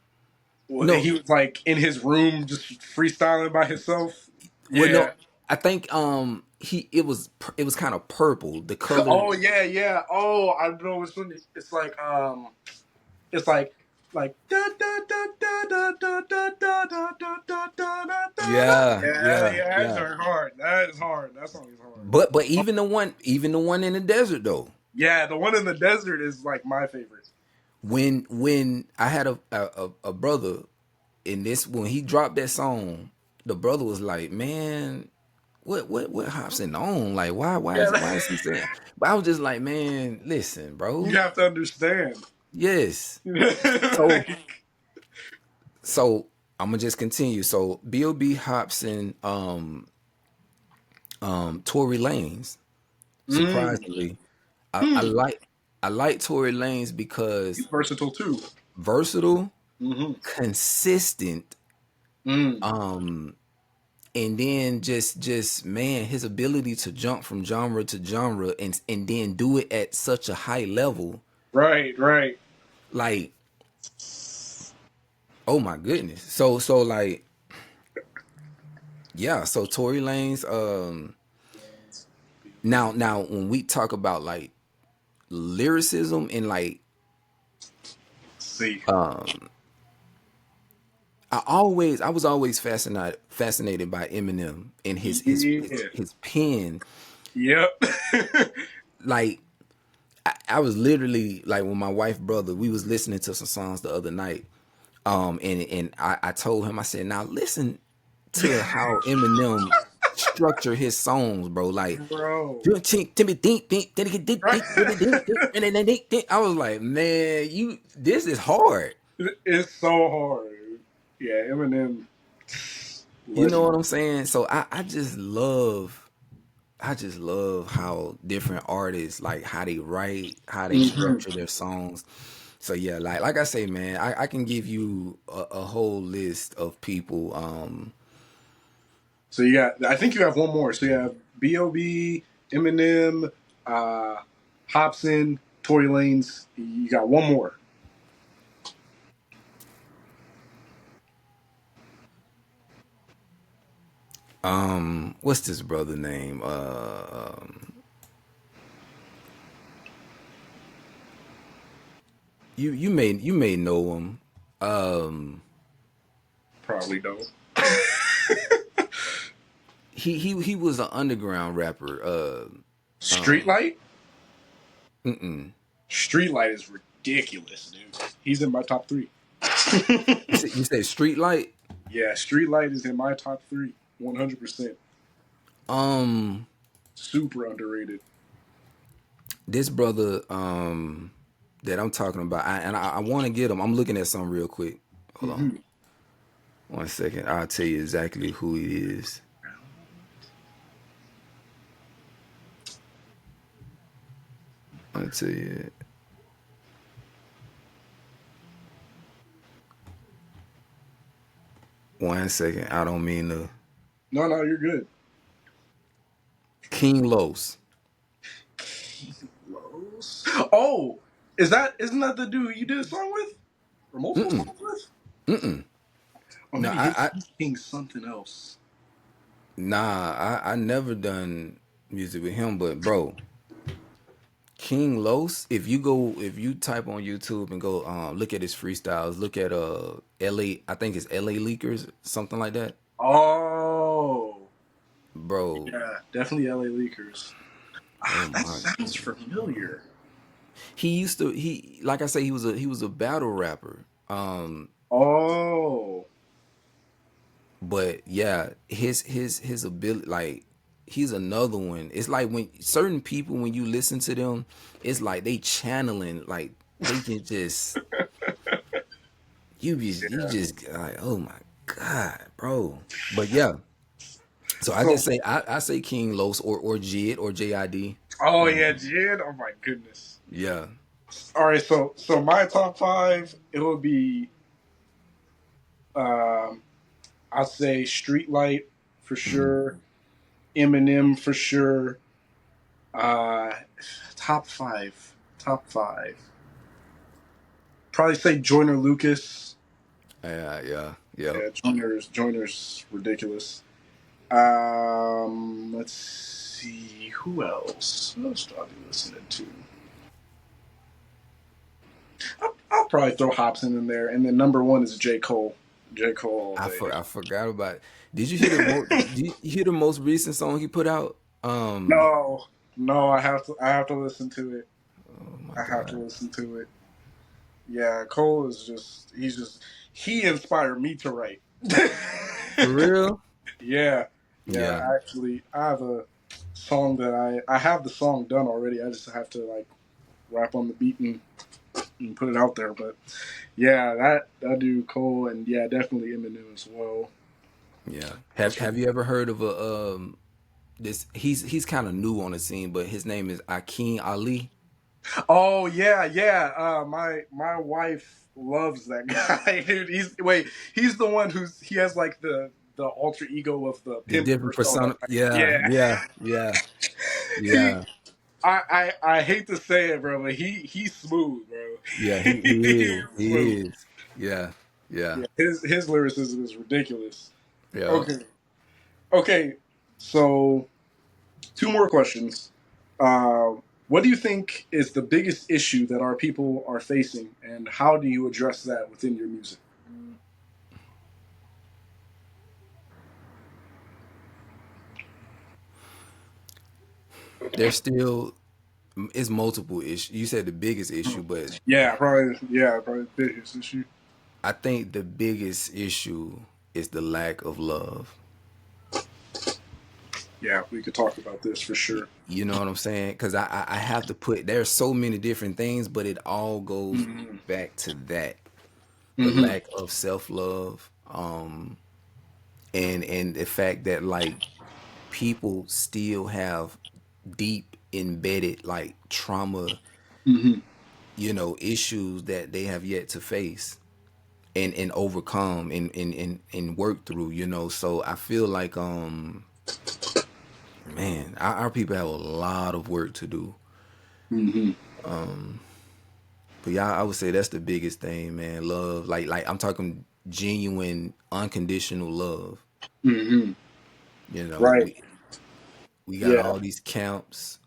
Well, No, he was like in his room just freestyling by himself. well, Yeah. no. I think it was kind of purple. The color. Oh yeah, yeah. Oh, I know which one. It's like da da da da da da da da da da da da da da. Yeah, Yeah, yeah, yeah. That's yeah. hard. That is hard. That song is hard. But even the one in the desert though. Yeah, the one in the desert is like my favorite. When I had a brother in this, when he dropped that song, the brother was like, "Man, what Hobson on? Like, Yeah, why is he saying?" But I was just like, "Man, listen, you bro. have to understand. Yes." So Like, so I'm gonna just continue. So Bob, Hobson, Tory Lanez. mm, Surprisingly, I, I hmm, like I like Tory Lanez he's because versatile too. versatile, Hmm. consistent, Mm, and then just man, his ability to jump from genre to genre and then do it at such a high level. right, right. Like Oh my goodness. So like yeah. So Tory Lanez. Now when we talk about like lyricism and like See, I was always fascinated by Eminem and yeah, his pen. yep. Like I was literally like when my wife brother we was listening to some songs the other night. And I told him I said now listen to how Eminem structure his songs, bro. Like Bro, I right? was like, man, you this is hard. It's so hard. Yeah, Eminem, You know legend. what I'm saying? So I just love how different artists like how they write, how they Hmm. structure their songs. So yeah, like I say, man, I can give you a whole list of people. So you got, I think you have one more. So you have B.O.B., Eminem, uh, Hobson, Tory Lanez. You got one more. What's this brother name? You may know him. Um, Probably don't. he was an underground rapper. Streetlight? Mm-mm. Streetlight is ridiculous, dude. He's in my top three. You said Streetlight? Yeah, Streetlight is in my top three. 100%. Um, Super underrated. this brother that I'm talking about, I want to get him. I'm looking at something real quick. Hold on, Hmm. 1 second. I'll tell you exactly who he is. I'll tell you. 1 second. I don't mean to. No, no, you're good. King Los. Los. Oh, isn't that the dude you did a song with? Or multiple Mm-mm. songs with? Mm-mm. Or No, maybe he's King something else. I never done music with him, but bro, King Los, if you type on YouTube and go look at his freestyles, look at LA, I think it's LA Leakers, something like that. Oh, Bro, yeah, definitely LA Leakers. oh Ah, that my sounds goodness. familiar. He like I say he was a battle rapper. Oh, But yeah, his ability like he's another one. It's like when certain people when you listen to them, it's like they channeling like they can just you yeah. just like oh my god, bro. But yeah, so I So, just say I say King Los or Jid or JID. oh Um, yeah, Jid. Oh my goodness. yeah. All right, so my top five, it would be, um, I'd say Streetlight for Mhm. sure, Eminem for sure. Uh, top five, top five. Probably say Joyner Lucas. Yeah. Yep. Yeah, Joyner's ridiculous. Let's see who else. Who else do I be listening to? I'll probably throw Hobson in there, and then number one is J Cole. J Cole all day. I forgot about it. Did you hear did you hear the most recent song he put out? No, no, I have to listen to it. Oh my I have to god. listen to it. Yeah, Cole is he inspired me to write. For real? Yeah, yeah. Yeah. Actually, I have a song that I have the song done already. I just have to like rap on the beat and put it out there. But yeah, that dude Cole, and yeah, definitely Eminem as well. Yeah. That's Have you ever heard of a this he's kind of new on the scene, but his name is Akeem Ali. Oh yeah, yeah. My wife loves that guy, dude. He's the one he has like the alter ego of the The pimp different persona. persona. Yeah, Yeah, he. yeah. I hate to say it, bro, but he's smooth, bro. Yeah, he He's is. smooth. He is. Yeah. Yeah. Yeah, his lyricism is ridiculous. Yeah. Okay, okay. So two more questions. Uh, what do you think is the biggest issue that our people are facing, and how do you address that within your music? There's still it's multiple issues. You said the biggest issue, but Yeah, probably the biggest issue. I think the biggest issue is the lack of love. Yeah, we could talk about this for sure. You know what I'm saying? Because I have to put there's so many different things, but it all goes Hmm. back to that the Hmm. lack of self love, and the fact that like people still have deep embedded like trauma, Hmm. issues that they have yet to face and overcome and work through. So I feel like man, our people have a lot of work to do. Hmm. But yeah, I would say that's the biggest thing, man. Love, like I'm talking genuine, unconditional love. Hmm. You know, Right. we got Yeah. all these camps,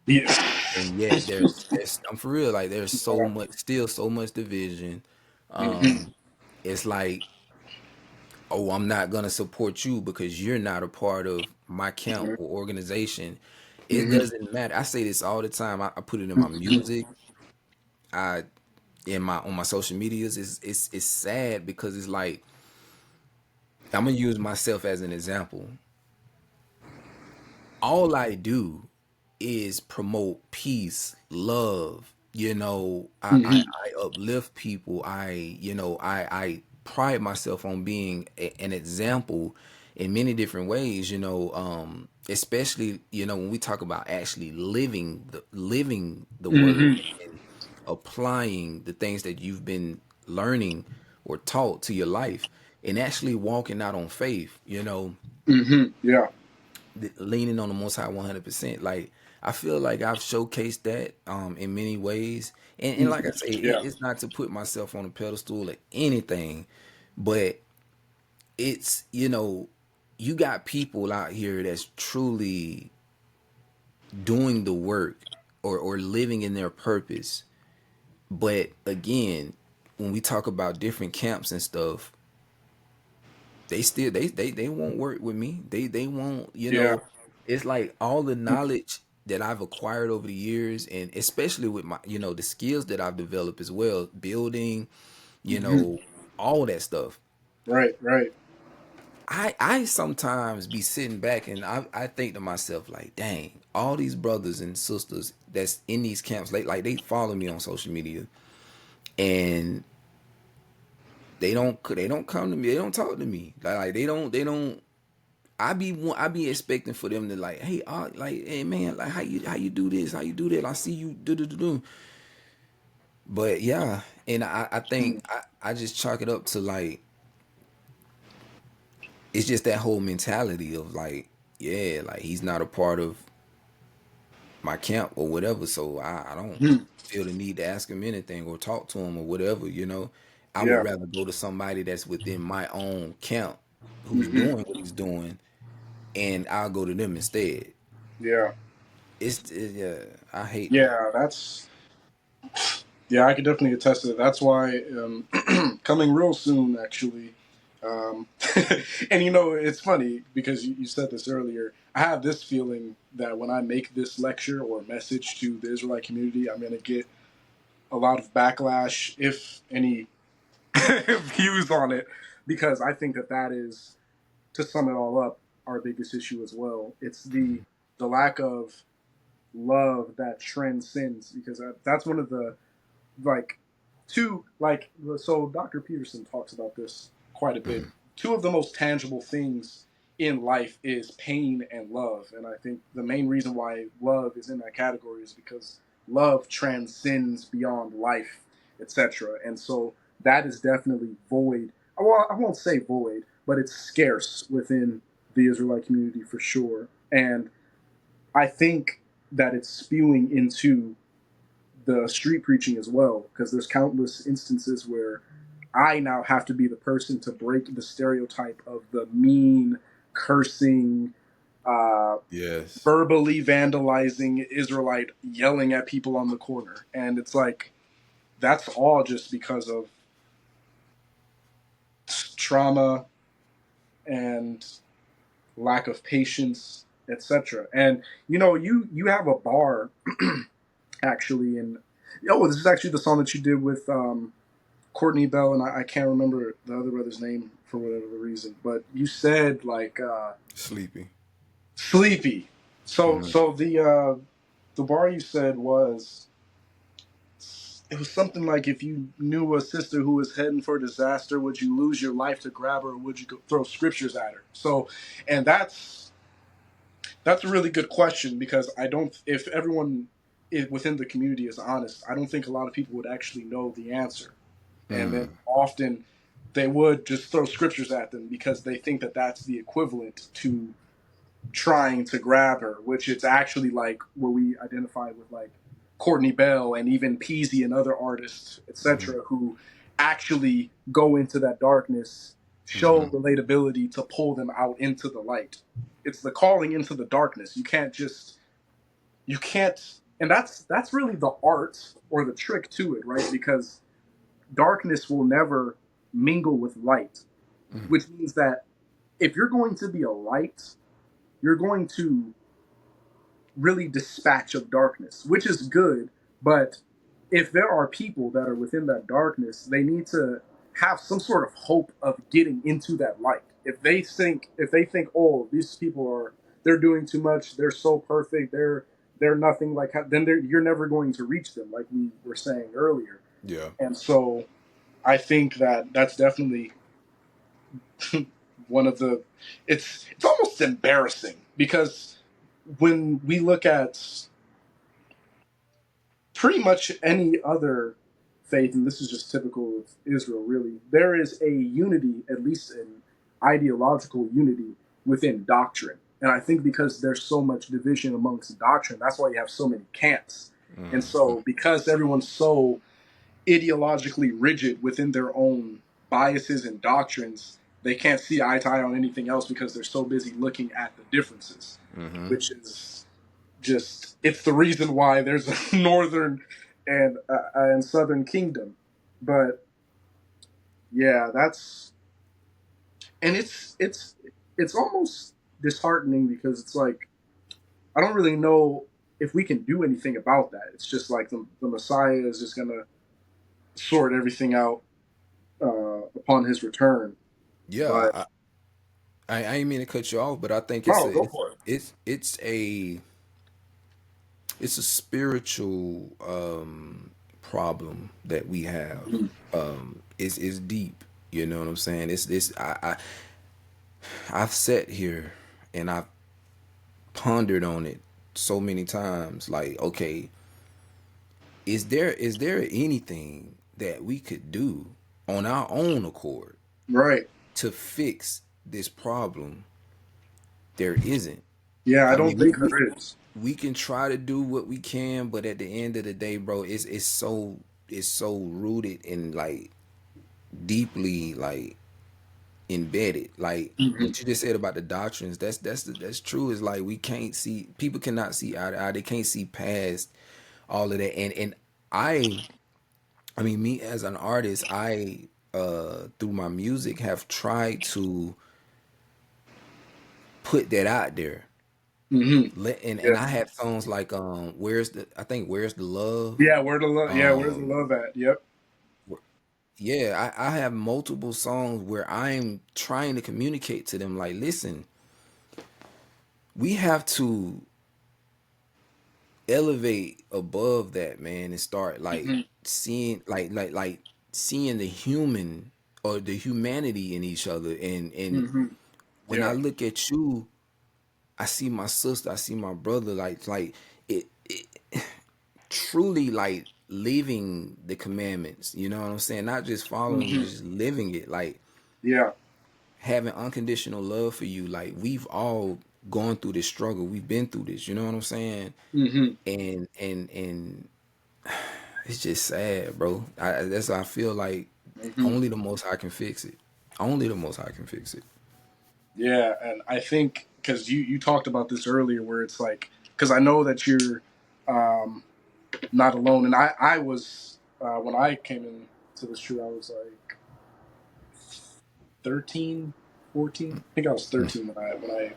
Yeah. and yet there's I'm for real, like there's so Yeah. much, still so much division. Hmm. It's like, oh, I'm not gonna support you because you're not a part of my camp or organization. It Hmm. doesn't matter. I say this all the time. I put it in my Hmm. music. I in my on my social medias. It's sad because it's like I'm gonna use myself as an example. All I do is promote peace, love. Hmm. I uplift people. I pride myself on being an example in many different ways. Especially when we talk about actually living the word Hmm. and applying the things that you've been learning or taught to your life and actually walking out on faith. Hmm. Yeah. Leaning on the Most High 100%. Like I feel like I've showcased that in many ways, and like I say, Yeah. it's not to put myself on a pedestal or anything, but it's you got people out here that's truly doing the work or living in their purpose. But again, when we talk about different camps and stuff, they still they won't work with me. They won't, Yeah. it's like all the knowledge that I've acquired over the years, and especially with my the skills that I've developed as well, building, you Hmm. know, all that stuff. Right. Right. I sometimes be sitting back and I think to myself like, dang, all these brothers and sisters that's in these camps, like they follow me on social media and they don't come to me, they don't talk to me. Like they don't I be expecting for them to like, hey, like, hey man, like how you do this, how you do that. I see you do. But yeah, and I think I just chalk it up to like it's just that whole mentality of like, yeah, like he's not a part of my camp or whatever, so I don't Hmm. feel the need to ask him anything or talk to him or whatever. I would Yeah. rather go to somebody that's within my own camp who's Hmm. doing what he's doing, and I'll go to them instead. Yeah. Yeah, I hate that. Yeah. Yeah, I can definitely attest to that. That's why coming real soon, actually. Um, and it's funny because you said this earlier. I have this feeling that when I make this lecture or message to the Israelite community, I'm going to get a lot of backlash, if any views on it, because I think that that is, to sum it all up, our biggest issue as well. It's the lack of love that transcends, because that's one of the like two like so Dr. Peterson talks about this quite a bit. Mhm. Two of the most tangible things in life is pain and love, and I think the main reason why love is in that category is because love transcends beyond life, etc. And so that is definitely void. Well, I won't say void, but it's scarce within the Israelite community for sure. And I think that it's spewing into the street preaching as well, because there's countless instances where I now have to be the person to break the stereotype of the mean, cursing, uh, Yes. verbally vandalizing Israelite yelling at people on the corner. And it's like, that's all just because of trauma and lack of patience, etc. And you have a bar actually, and oh, this is actually the song that you did with Courtney Bell, and I can't remember the other brother's name for whatever reason, but you said like Sleepy. sleepy. So Hmm. so the bar you said was, it was something like, if you knew a sister who was heading for disaster, would you lose your life to grab her, or would you go throw scriptures at her? So, and that's a really good question, because I don't, if everyone within the community is honest, I don't think a lot of people would actually know the answer. And then often they would just throw scriptures at them because they think that that's the equivalent to trying to grab her, which it's actually like what we identified with, like Courtney Bell and even Peasy and other artists, etc., who actually go into that darkness, show relatability to pull them out into the light. It's the calling into the darkness. You can't, and that's really the art or the trick to it, right? Because darkness will never mingle with light, which means that if you're going to be a light, you're going to really dispatch of darkness, which is good. But if there are people that are within that darkness, they need to have some sort of hope of getting into that light. If they think, oh, these people they're doing too much, they're so perfect, they're nothing like, then you're never going to reach them, like we were saying earlier. Yeah. And so I think that that's definitely one of the, it's almost embarrassing, because when we look at pretty much any other faith, and this is just typical of Israel, really, there is a unity, at least an ideological unity within doctrine. And I think because there's so much division amongst doctrine, that's why you have so many camps. And so, because everyone's so ideologically rigid within their own biases and doctrines, they can't see eye to eye on anything else because they're so busy looking at the differences, which is just, it's the reason why there's a northern and southern kingdom. But yeah, that's, and it's almost disheartening, because it's like, I don't really know if we can do anything about that. It's just like the Messiah is just gonna sort everything out upon his return. Yeah. But I ain't mean to cut you off, but I think no, go for it. it's a spiritual problem that we have. It's deep. You know what I'm saying? It's I've sat here and I've pondered on it so many times. Like, okay, is there anything that we could do on our own accord Right. to fix this problem? There isn't. Yeah, I I don't mean, think there is. we can try to do what we can, but at the end of the day, bro, it's so rooted and like deeply like embedded. Like Hmm. what you just said about the doctrines, that's true. Is like we can't see, people cannot see eye to eye. They can't see past all of that. And I mean, me as an artist, I through my music have tried to put that out there. Hmm. And Yeah. I have songs like where's the love. Yeah, where the love? Yeah, where's the um love at? Yep. yeah, I have multiple songs where I'm trying to communicate to them like, listen, we have to elevate above that, man, and start like Hmm. seeing like seeing the human or the humanity in each other. And Hmm. when I Yeah. look at you, I see my sister, I see my brother, like it truly like living the commandments, you know what I'm saying? Not just following it, Hmm. just living it, like Yeah. having unconditional love for you. Like we've all gone through this struggle. We've been through this, you know what I'm saying? Hmm. And it's just sad, bro. That's how I feel like Hmm. Only the Most High can fix it. Only the Most High can fix it. Yeah, and I think because you talked about this earlier, where it's like because I know that you're um, not alone, and I was when I came into this truth, I was like 13, 14. I think I was 13 when I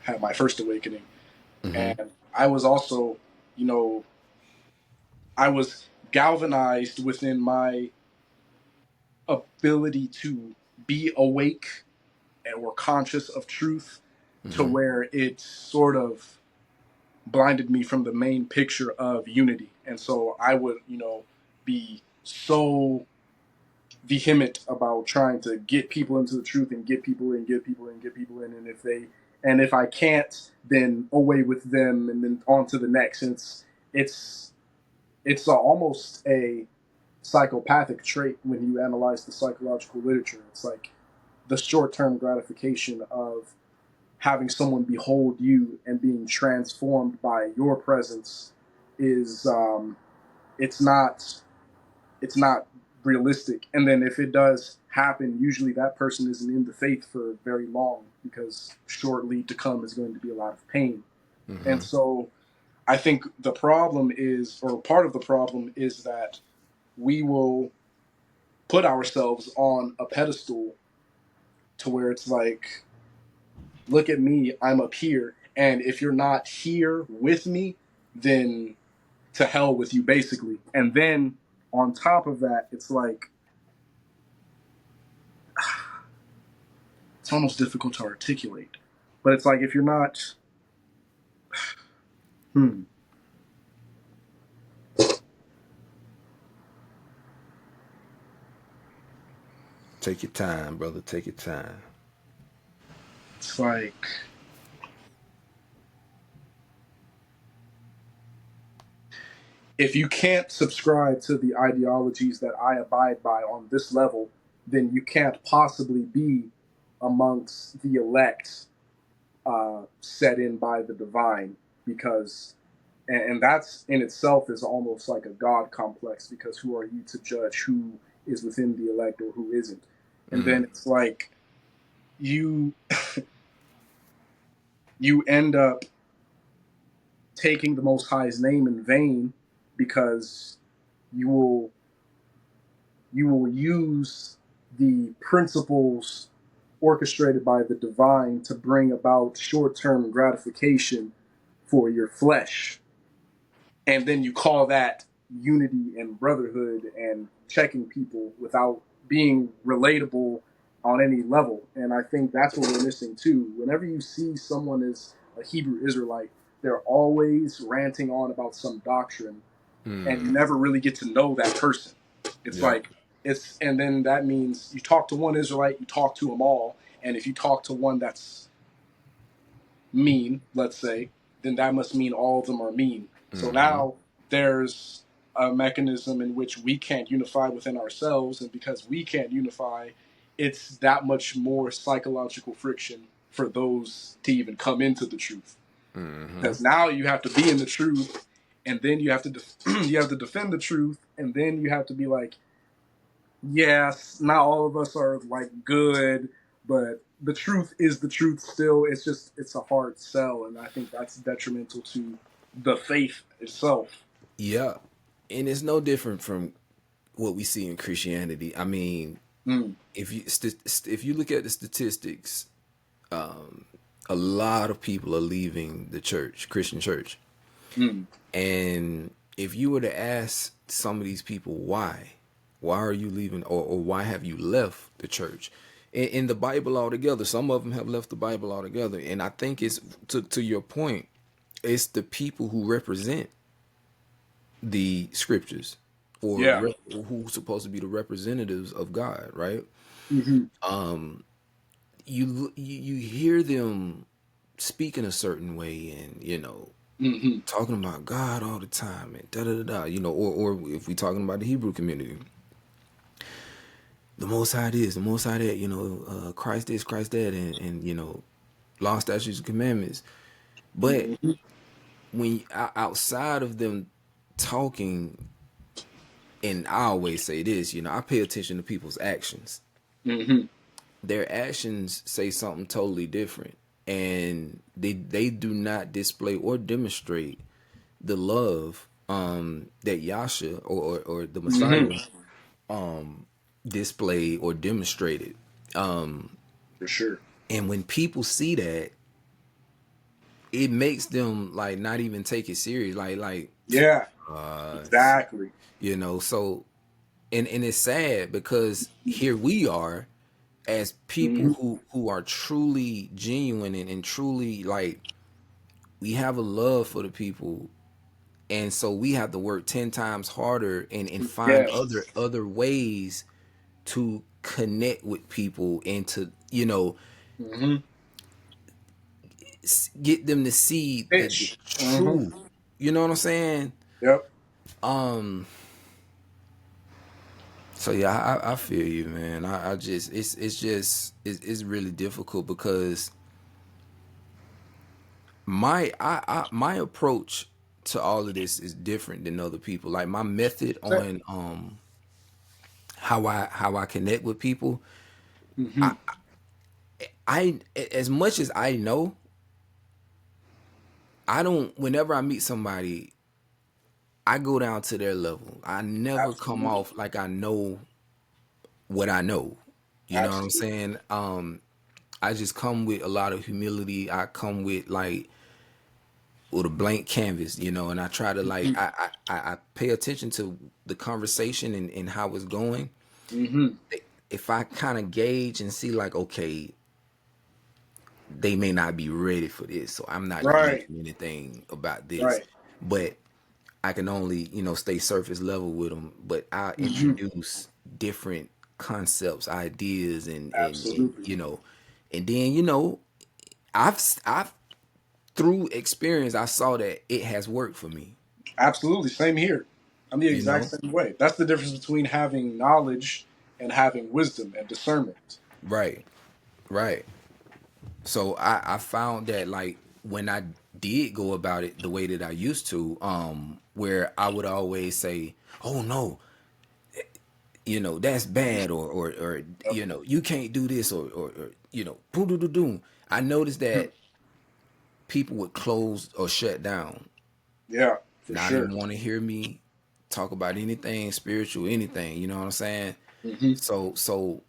had my first awakening, Mm-hmm. and I was also, you know, I was galvanized within my ability to be awake and were conscious of truth to Mm-hmm. where it sort of blinded me from the main picture of unity. And so I would, be so vehement about trying to get people into the truth and get people in, get people in, get people in. And if I can't, then away with them and then on to the next. And it's, almost a psychopathic trait when you analyze the psychological literature. It's like the short term gratification of having someone behold you and being transformed by your presence is it's not it's not realistic. And then if it does happen, usually that person isn't in the faith for very long because shortly to come is going to be a lot of pain. And Mm-hmm. so I think the problem is, or part of the problem is that we will put ourselves on a pedestal to where it's like, look at me, I'm up here. And if you're not here with me, then to hell with you, basically. And then on top of that, it's like, it's almost difficult to articulate. But it's like, if you're not, hmm, Take your time, brother. Take your time. it's like, if you can't subscribe to the ideologies that I abide by on this level, then you can't possibly be amongst the elect set in by the divine because and that's in itself is almost like a god complex because who are you to judge who is within the elect or who isn't. And then it's like you you end up taking the most high's name in vain because you will you will use the principles orchestrated by the divine to bring about short-term gratification for your flesh, and then you call that unity and brotherhood and checking people without being relatable on any level. And I think that's what we're missing too. Whenever you see someone is a Hebrew Israelite, they're always ranting on about some doctrine, and you never really get to know that person. It's Yep. like and then that means you talk to one Israelite, you talk to them all, and if you talk to one that's mean, let's say, then that must mean all of them are mean. So now there's a mechanism in which we can't unify within ourselves, and because we can't unify, it's that much more psychological friction for those to even come into the truth. Because now you have to be in the truth, and then you have to you have to defend the truth, and then you have to be like, yes, not all of us are like good, but the truth is the truth still. It's just it's a hard sell, and I think that's detrimental to the faith itself. Yeah. And it's no different from what we see in Christianity. I mean, Mm, if you look at the statistics, a lot of people are leaving the church, Christian church. mm, And if you were to ask some of these people why are you leaving, or why have you left the church? In the Bible altogether, some of them have left the Bible altogether. And I think it's to your point, it's the people who represent the scriptures, or yeah. who's supposed to be the representatives of God, right? Hmm. You hear them speaking a certain way, and Hmm. talking about God all the time, and da da da da, or if we talking about the Hebrew community, the Most High this, the Most High that, Christ this, Christ that, and law, statutes, and commandments. But Hmm. when outside of them talking, and I always say this, I pay attention to people's actions. Hmm. Their actions say something totally different, and they do not display or demonstrate the love that Yasha or the Hmm. Messiah displayed or demonstrated. For sure. And when people see that, it makes them like not even take it serious. Like Yeah. uh Exactly. so and it's sad because here we are as people Hmm. who are truly genuine and truly like we have a love for the people, and so we have to work 10 times harder and find Yes. other ways to connect with people and to Hmm. get them to see the Pitch. Hmm. truth. You know what I'm saying? Yep. Um. So yeah, I feel you, man. I just it's just it's really difficult because my approach to all of this is different than other people. Like my method on how I connect with people. Hmm. I as much as I know, I don't. Whenever I meet somebody, I go down to their level. I never come Absolutely. off like I know what I know. You know what I'm Absolutely. saying? I just come with a lot of humility. I come with a blank canvas, and I try to like Hmm. I pay attention to the conversation and how it's going. Hmm. If I kind of gauge and see like, okay, they may not be ready for this, so I'm not gonna Right. mention anything about this. Right. But I can only, stay surface level with them. But I Hmm. introduce different concepts, ideas, and Absolutely. and then I've through experience I saw that it has worked for me. Absolutely. Same here. I'm the You exact know, same way. That's the difference between having knowledge and having wisdom and discernment. right, right. So I found that like when I did go about it the way that I used to, where I would always say, "Oh no, that's bad," or Yep. you can't do this, or boom, boom, boom, boom. I noticed Mhm. that people would close or shut down. Yeah, for Now I sure. didn't want to hear me talk about anything spiritual, anything. You know what I'm saying? Hmm. So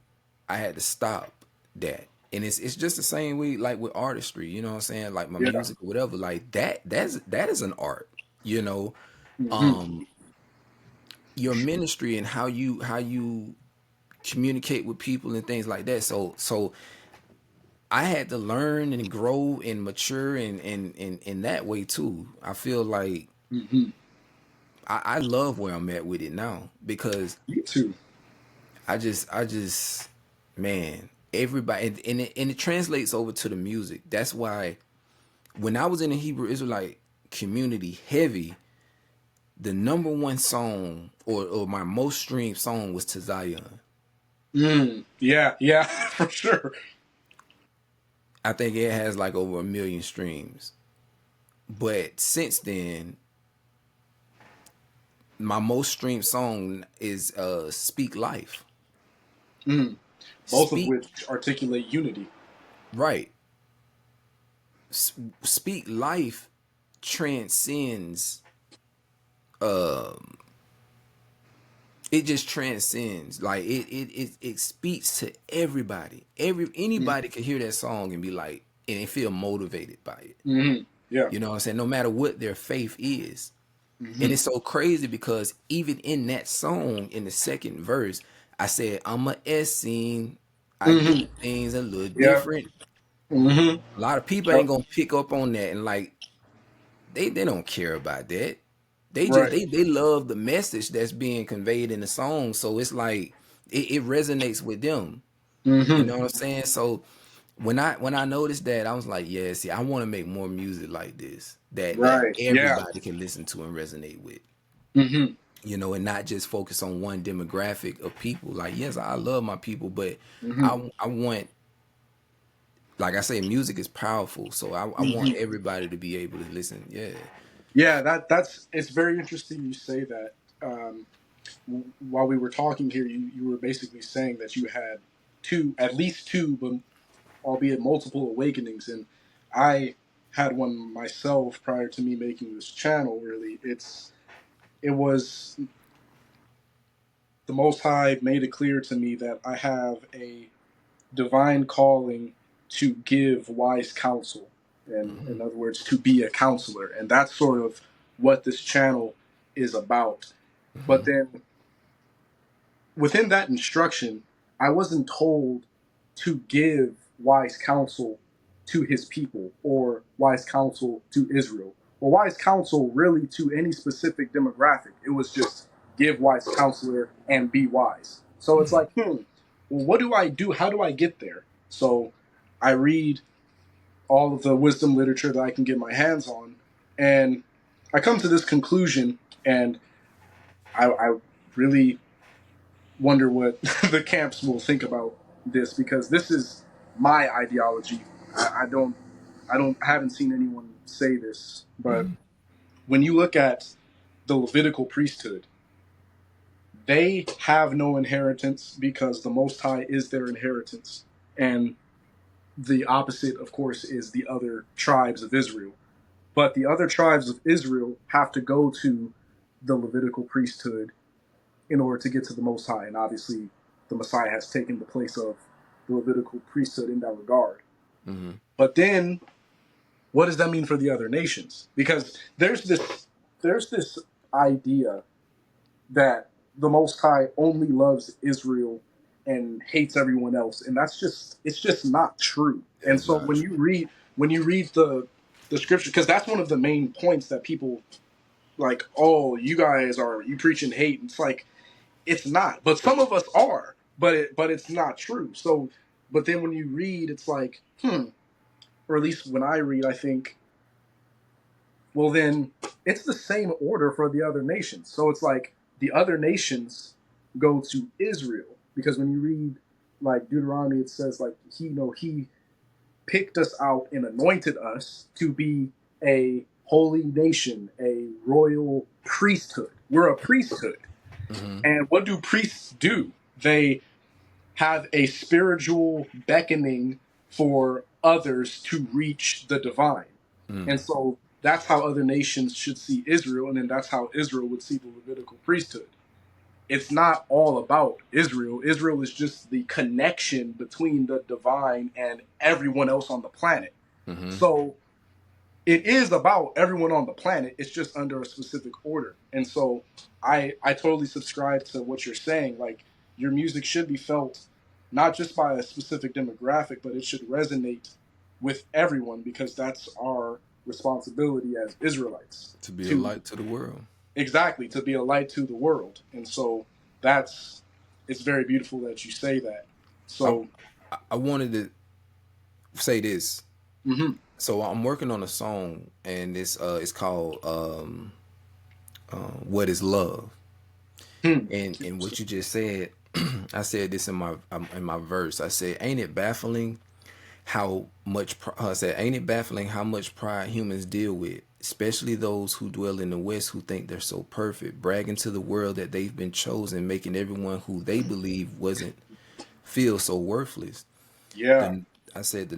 I had to stop that. And it's just the same way like with artistry, you know what I'm saying? Like my Yeah. music or whatever, like that is an art, you know. Hmm. Um your ministry and how you communicate with people and things like that. So I had to learn and grow and mature in that way too. I feel like Hmm. I love where I'm at with it now because Me too. I just man, everybody and it translates over to the music. That's why when I was in the Hebrew Israelite community heavy, the number one song or my most streamed song was to Zion. Mm. Yeah. Yeah. For sure. I think it has like over 1 million streams. But since then, my most streamed song is Speak Life. Mm. Both of Speak which articulate unity. right. Speak Life transcends it just transcends like it speaks to everybody. Anybody could hear that song and be like and feel motivated by it. Hmm. Yeah. You know what I'm saying? No matter what their faith is. And Hmm. it's so crazy because even in that song, in the second verse, I said, I'm a Essene. I do Hmm. things a little Yeah. different. Hmm. A lot of people ain't Yep. gonna pick up on that and like they don't care about that. They just Right. they love the message that's being conveyed in the song. So it's like it resonates with them. You Hmm. know what I'm saying? So when I noticed that, I was like, yeah, see, I want to make more music like this that Right. Yeah. everybody can listen to and resonate with. Hmm. And not just focus on one demographic of people. Like, yes, I love my people, but Hmm. I want, like I say, music is powerful, so I want Hmm. everybody to be able to listen. Yeah. Yeah. That's it's very interesting you say that. while we were talking here, you were basically saying that you had two, at least two, but albeit multiple awakenings, and I had one myself prior to me making this channel. Really, it was the Most High made it clear to me that I have a divine calling to give wise counsel, and Mm-hmm. in other words, to be a counselor, and that's sort of what this channel is about. But Mm-hmm. then within that instruction, I wasn't told to give wise counsel to his people or wise counsel to Israel or wise counsel really to any specific demographic. It was just give wise counselor and be wise. So it's like, well, what do I do? How do I get there? So I read all of the wisdom literature that I can get my hands on, and I come to this conclusion, and I really wonder what the camps will think about this, because this is my ideology. I haven't seen anyone say this, but Mm-hmm. when you look at the Levitical priesthood, they have no inheritance because the Most High is their inheritance, and the opposite, of course, is the other tribes of Israel. But the other tribes of Israel have to go to the Levitical priesthood in order to get to the Most High. And obviously, the Messiah has taken the place of the Levitical priesthood in that regard. Mm-hmm. But then, what does that mean for the other nations? Because there's this idea that the Most High only loves Israel and hates everyone else, and it's just not true. And It's so not true. when you read the scripture, because that's one of the main points that people like, oh, you preaching hate. And it's like, it's not, but some of us are, but it's not true. So, but then when you read, it's like, or at least when I read, I think, well, then it's the same order for the other nations. So it's like the other nations go to Israel, because when you read like Deuteronomy, it says like he picked us out and anointed us to be a holy nation, a royal priesthood. We're a priesthood. Mm-hmm. And what do priests do? They have a spiritual beckoning for others to reach the divine. And Mm. so that's how other nations should see Israel, and then that's how Israel would see the Levitical priesthood. It's not all about Israel. Israel is just the connection between the divine and everyone else on the planet. Mm-hmm. So it is about everyone on the planet. It's just under a specific order. And so I totally subscribe to what you're saying. Like, your music should be felt not just by a specific demographic, but it should resonate with everyone, because that's our responsibility as Israelites To be a to light to the world. exactly to be a light to the world. And so that's it's very beautiful that you say that. I So I wanted to say this. mhm. So I'm working on a song, and it's called "What Is Love." Hmm. And what you just said, I said this in my verse. I said, "Ain't it baffling how much?" I said, "Ain't it baffling how much pride humans deal with, especially those who dwell in the West who think they're so perfect, bragging to the world that they've been chosen, making everyone who they believe wasn't feel so worthless." Yeah. The I said the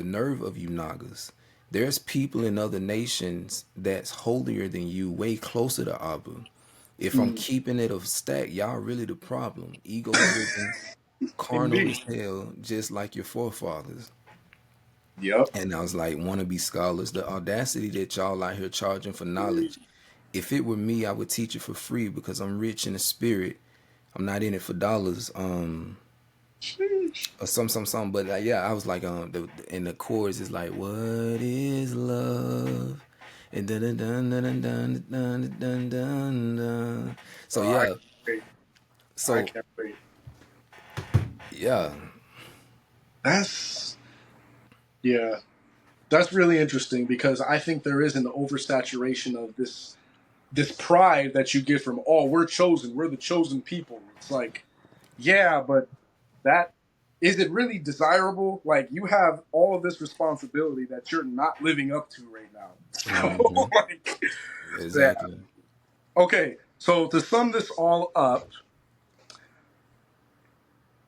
nerve of you Nagas. There's people in other nations that's holier than you, way closer to Abu. If I'm Hmm. keeping it a stack, y'all really the problem. Ego driven, carnal Indeed. as hell, just like your forefathers. Yep. And I was like, wannabe scholars, the audacity that y'all out here charging for knowledge. If it were me, I would teach it for free because I'm rich in the spirit. I'm not in it for dollars. Or some. But yeah, I was like, and the chorus is like, what is love? And dun dun dun dun dun dun dun dun dun. So I yeah, can't wait. I so can't wait. yeah, That's yeah. That's really interesting, because I think there is an oversaturation of this pride that you get from, oh, we're chosen, we're the chosen people. It's like, yeah, but that is it really desirable? Like, you have all of this responsibility that you're not living up to right now. So hmm like, yeah. exactly. Okay. So to sum this all up,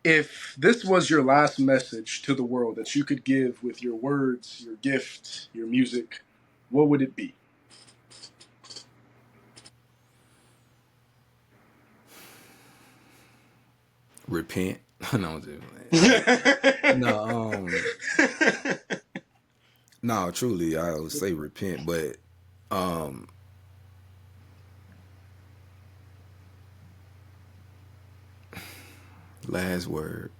if this was your last message to the world that you could give with your words, your gift, your music, what would it be? Repent. No, I'm just no, no, truly, I would say repent, but um, last word.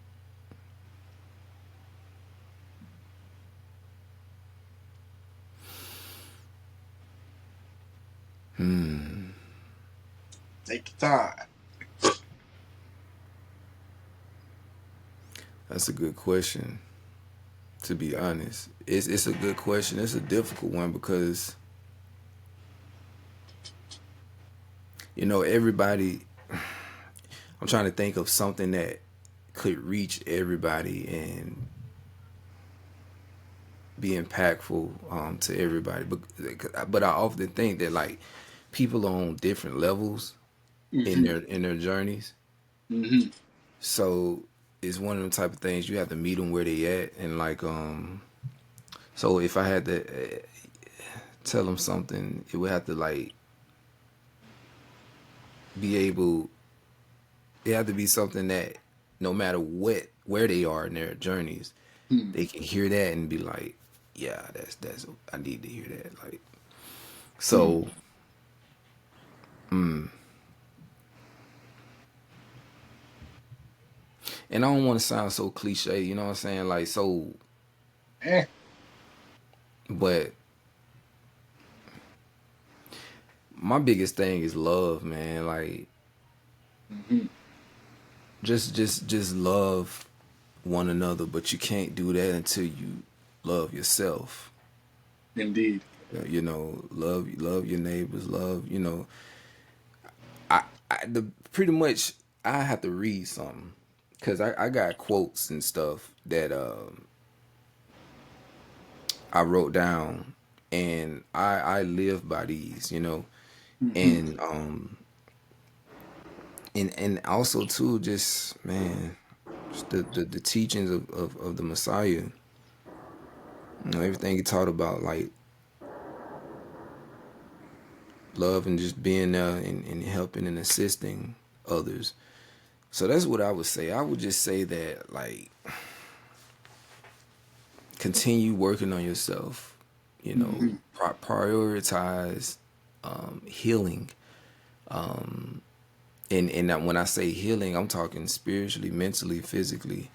Take your time. That's a good question. To be honest, it's a good question. It's a difficult one because everybody. I'm trying to think of something that could reach everybody and be impactful to everybody. But I often think that like people are on different levels in Mm-hmm. their journeys. Mm-hmm. So it's one of them type of things you have to meet them where they at, and like so if I had to tell them something, it would have to like be able. It had to be something that no matter what where they are in their journeys, they can hear that and be like, yeah, that's I need to hear that. Like Mm-hmm. so, and I don't want to sound so cliche, you know what I'm saying? Like so, Eh. but my biggest thing is love, man. Like Mm-hmm. just love one another, but you can't do that until you love yourself. Indeed. Love your neighbors, love, the pretty much I have to read something because I got quotes and stuff that I wrote down, and I live by these, Mm-hmm. and and also too, just man, just the teachings of the Messiah, everything he taught about like love and just being there and helping and assisting others. So that's what I would say. I would just say that like continue working on yourself. Mm-hmm. Prioritize healing. And that when I say healing, I'm talking spiritually, mentally, physically.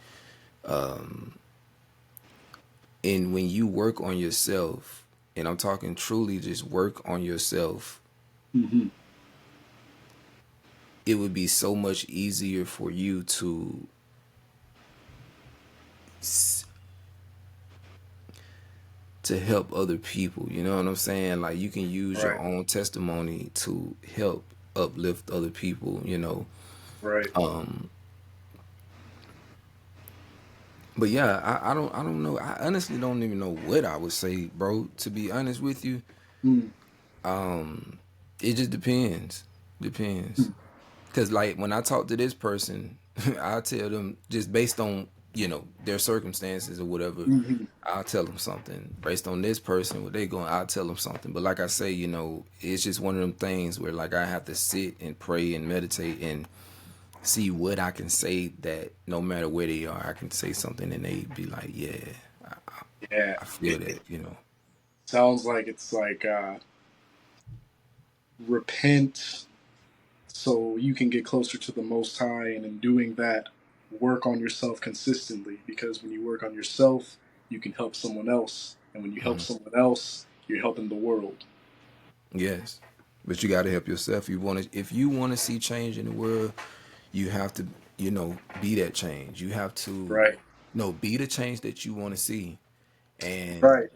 And when you work on yourself, and I'm talking truly just work on yourself, Mm-hmm. it would be so much easier for you to help other people. You know what I'm saying? Like you can use your Right. own testimony to help uplift other people. Right. But yeah, I don't know. I honestly don't even know what I would say, bro. To be honest with you, Mm-hmm. it just depends. Depends. Cause like when I talk to this person, I tell them just based on their circumstances or whatever. Mm-hmm. I'll tell them something based on this person. What they going, I'll tell them something. But like I say, it's just one of them things where like I have to sit and pray and meditate and see what I can say that no matter where they are, I can say something and they be like, yeah, Yeah. I feel It that. sounds like it's like repent so you can get closer to the Most High, and in doing that, work on yourself consistently. Because when you work on yourself, you can help someone else, and when you help someone else, you're helping the world. Yes. But you got to help yourself. If you want to see change in the world, you have to, be that change. You have to, Right. be the change that you want to see. And Right.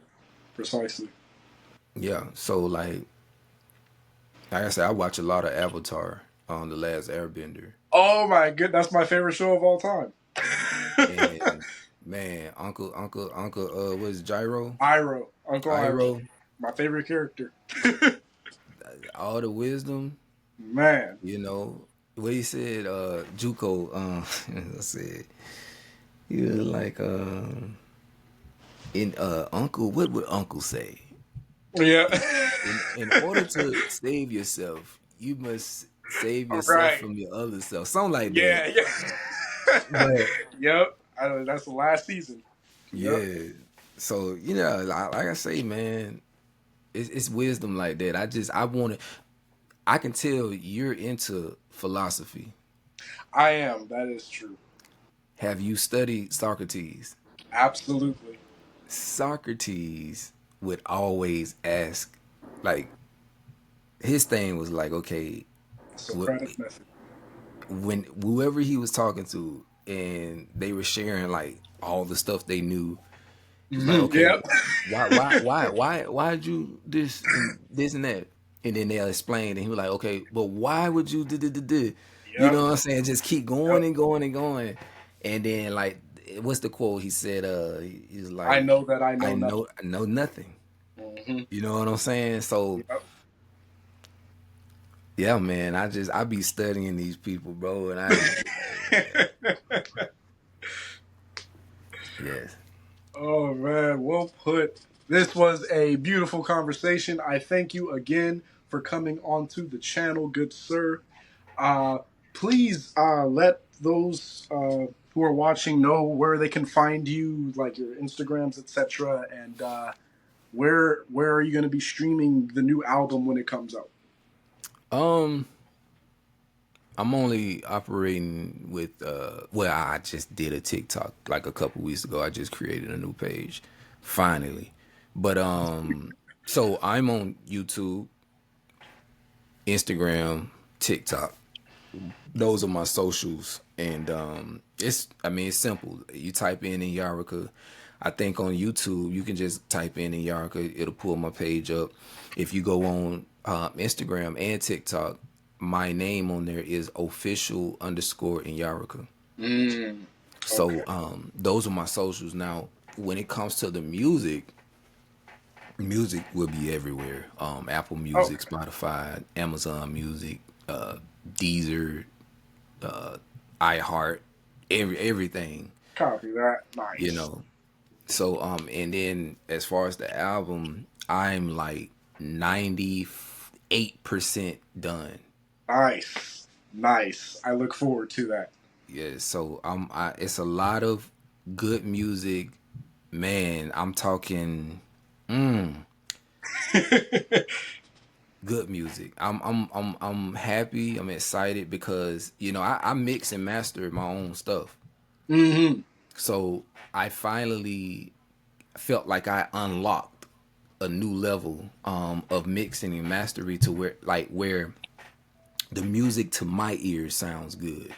Precisely. yeah, so like I said, I watch a lot of Avatar on The Last Airbender. Oh my good, that's my favorite show of all time. And man, Uncle, what is it, Gyro? Iroh, Uncle Iroh, Iroh, my favorite character. all the wisdom. Man. You know what he said, JUCO, I said he was like, in Uncle, what would Uncle say? Yeah. In order to save yourself, you must save All yourself right. from your other self, something like that. Yeah, yeah. But Yep. That's the last season. Yep. yeah, so like I say, man, it's wisdom like that. I want to. I can tell you're into philosophy. I am. That is true. Have you studied Socrates? Absolutely. Socrates would always ask, like, his thing was like, okay, Socratic method. when whoever he was talking to and they were sharing like all the stuff they knew, he's like, okay, Yep. why'd you this and that? And then they'll explain, and he was like, okay, but why would you do? You Yep. know what I'm saying? Just keep going Yep. and going and going. And then like, what's the quote? He said, he's I like, know that I know nothing. I know nothing. Hmm. You know what I'm saying? So Yep. yeah, man, I be studying these people, bro, and I just be like, man, yes. Oh man, well put. This was a beautiful conversation. I thank you again for coming onto the channel, good sir. Uh, please let those who are watching know where they can find you, like your Instagrams, etc. And where are you going to be streaming the new album when it comes out? Um, I'm only operating with well, I just did a TikTok like a couple weeks ago. I just created a new page finally. But so I'm on YouTube, Instagram, TikTok. Those are my socials, and it's simple. You type in Inyarachaa. I think on YouTube you can just type in Inyarachaa. It'll pull my page up. If you go on Instagram and TikTok, my name on there is official__ Inyarachaa. Mm, okay. So those are my socials. Now, when it comes to the music, music will be everywhere. Apple Music, Okay. Spotify, Amazon Music, Deezer, uh, iHeart, everything, Copy that. you Nice. know. So and then as far as the album, I'm like 98% done. Nice. Nice. I look forward to that. Yeah, so it's a lot of good music, man. I'm talking good music. I'm happy. I'm excited because I mix and master my own stuff. Hmm. So I finally felt like I unlocked a new level of mixing and mastery to where the music to my ears sounds good.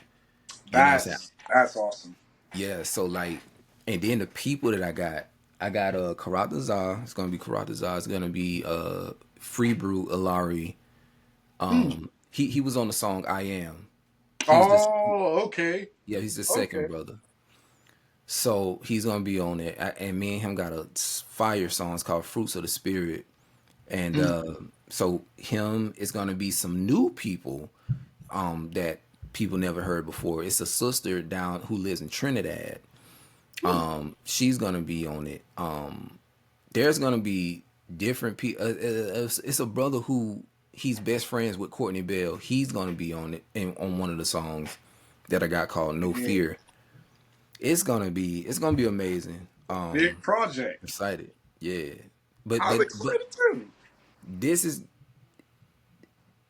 You know what I'm saying? That's awesome. Yeah. So like, and then the people that I got Karatazar. It's gonna be Karatazar. It's gonna be Free Brew Alari. Mm. He was on the song I Am. He's the Oh, okay. Yeah, he's the second Okay. brother. So he's gonna be on it, and me and him got a fire song. It's called Fruits of the Spirit, and Mm. so him is gonna be some new people that people never heard before. It's a sister down who lives in Trinidad. Mm. She's gonna be on it. There's gonna be different people. It's a brother who he's best friends with Courtney Bell. He's gonna be on it and on one of the songs that I got called No Mm. Fear. It's gonna be amazing. Big project. Excited, yeah. But I'm but excited too. this is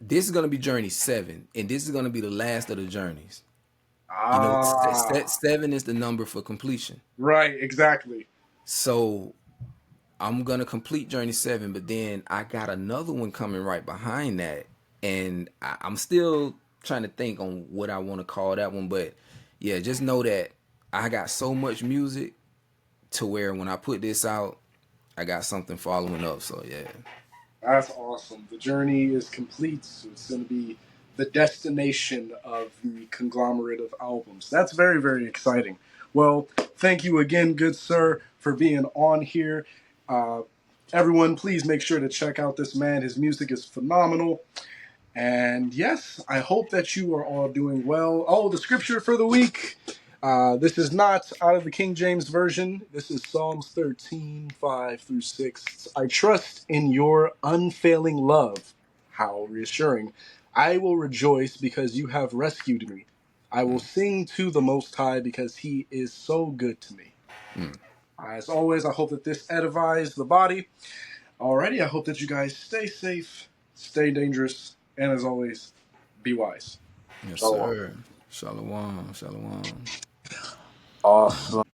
this is gonna be journey 7, and this is gonna be the last of the journeys. Ah, 7 is the number for completion. right, exactly. So I'm gonna complete journey 7, but then I got another one coming right behind that, and I'm still trying to think on what I want to call that one. But yeah, just know that I got so much music to where when I put this out, I got something following up. So yeah. That's awesome. The journey is complete. So it's going to be the destination of the conglomerate of albums. That's very, very exciting. Well, thank you again, good sir, for being on here. Uh, Everyone, please make sure to check out this man. His music is phenomenal. And yes, I hope that you are all doing well. Oh, the scripture for the week. This is not out of the King James Version. This is Psalms 13, 5 through 6. I trust in your unfailing love. How reassuring. I will rejoice because you have rescued me. I will sing to the Most High because he is so good to me. As always, I hope that this edifies the body. Alrighty, I hope that you guys stay safe, stay dangerous, and as always, be wise. Yes, Shalom. sir. Shalom. Shalom. Awesome.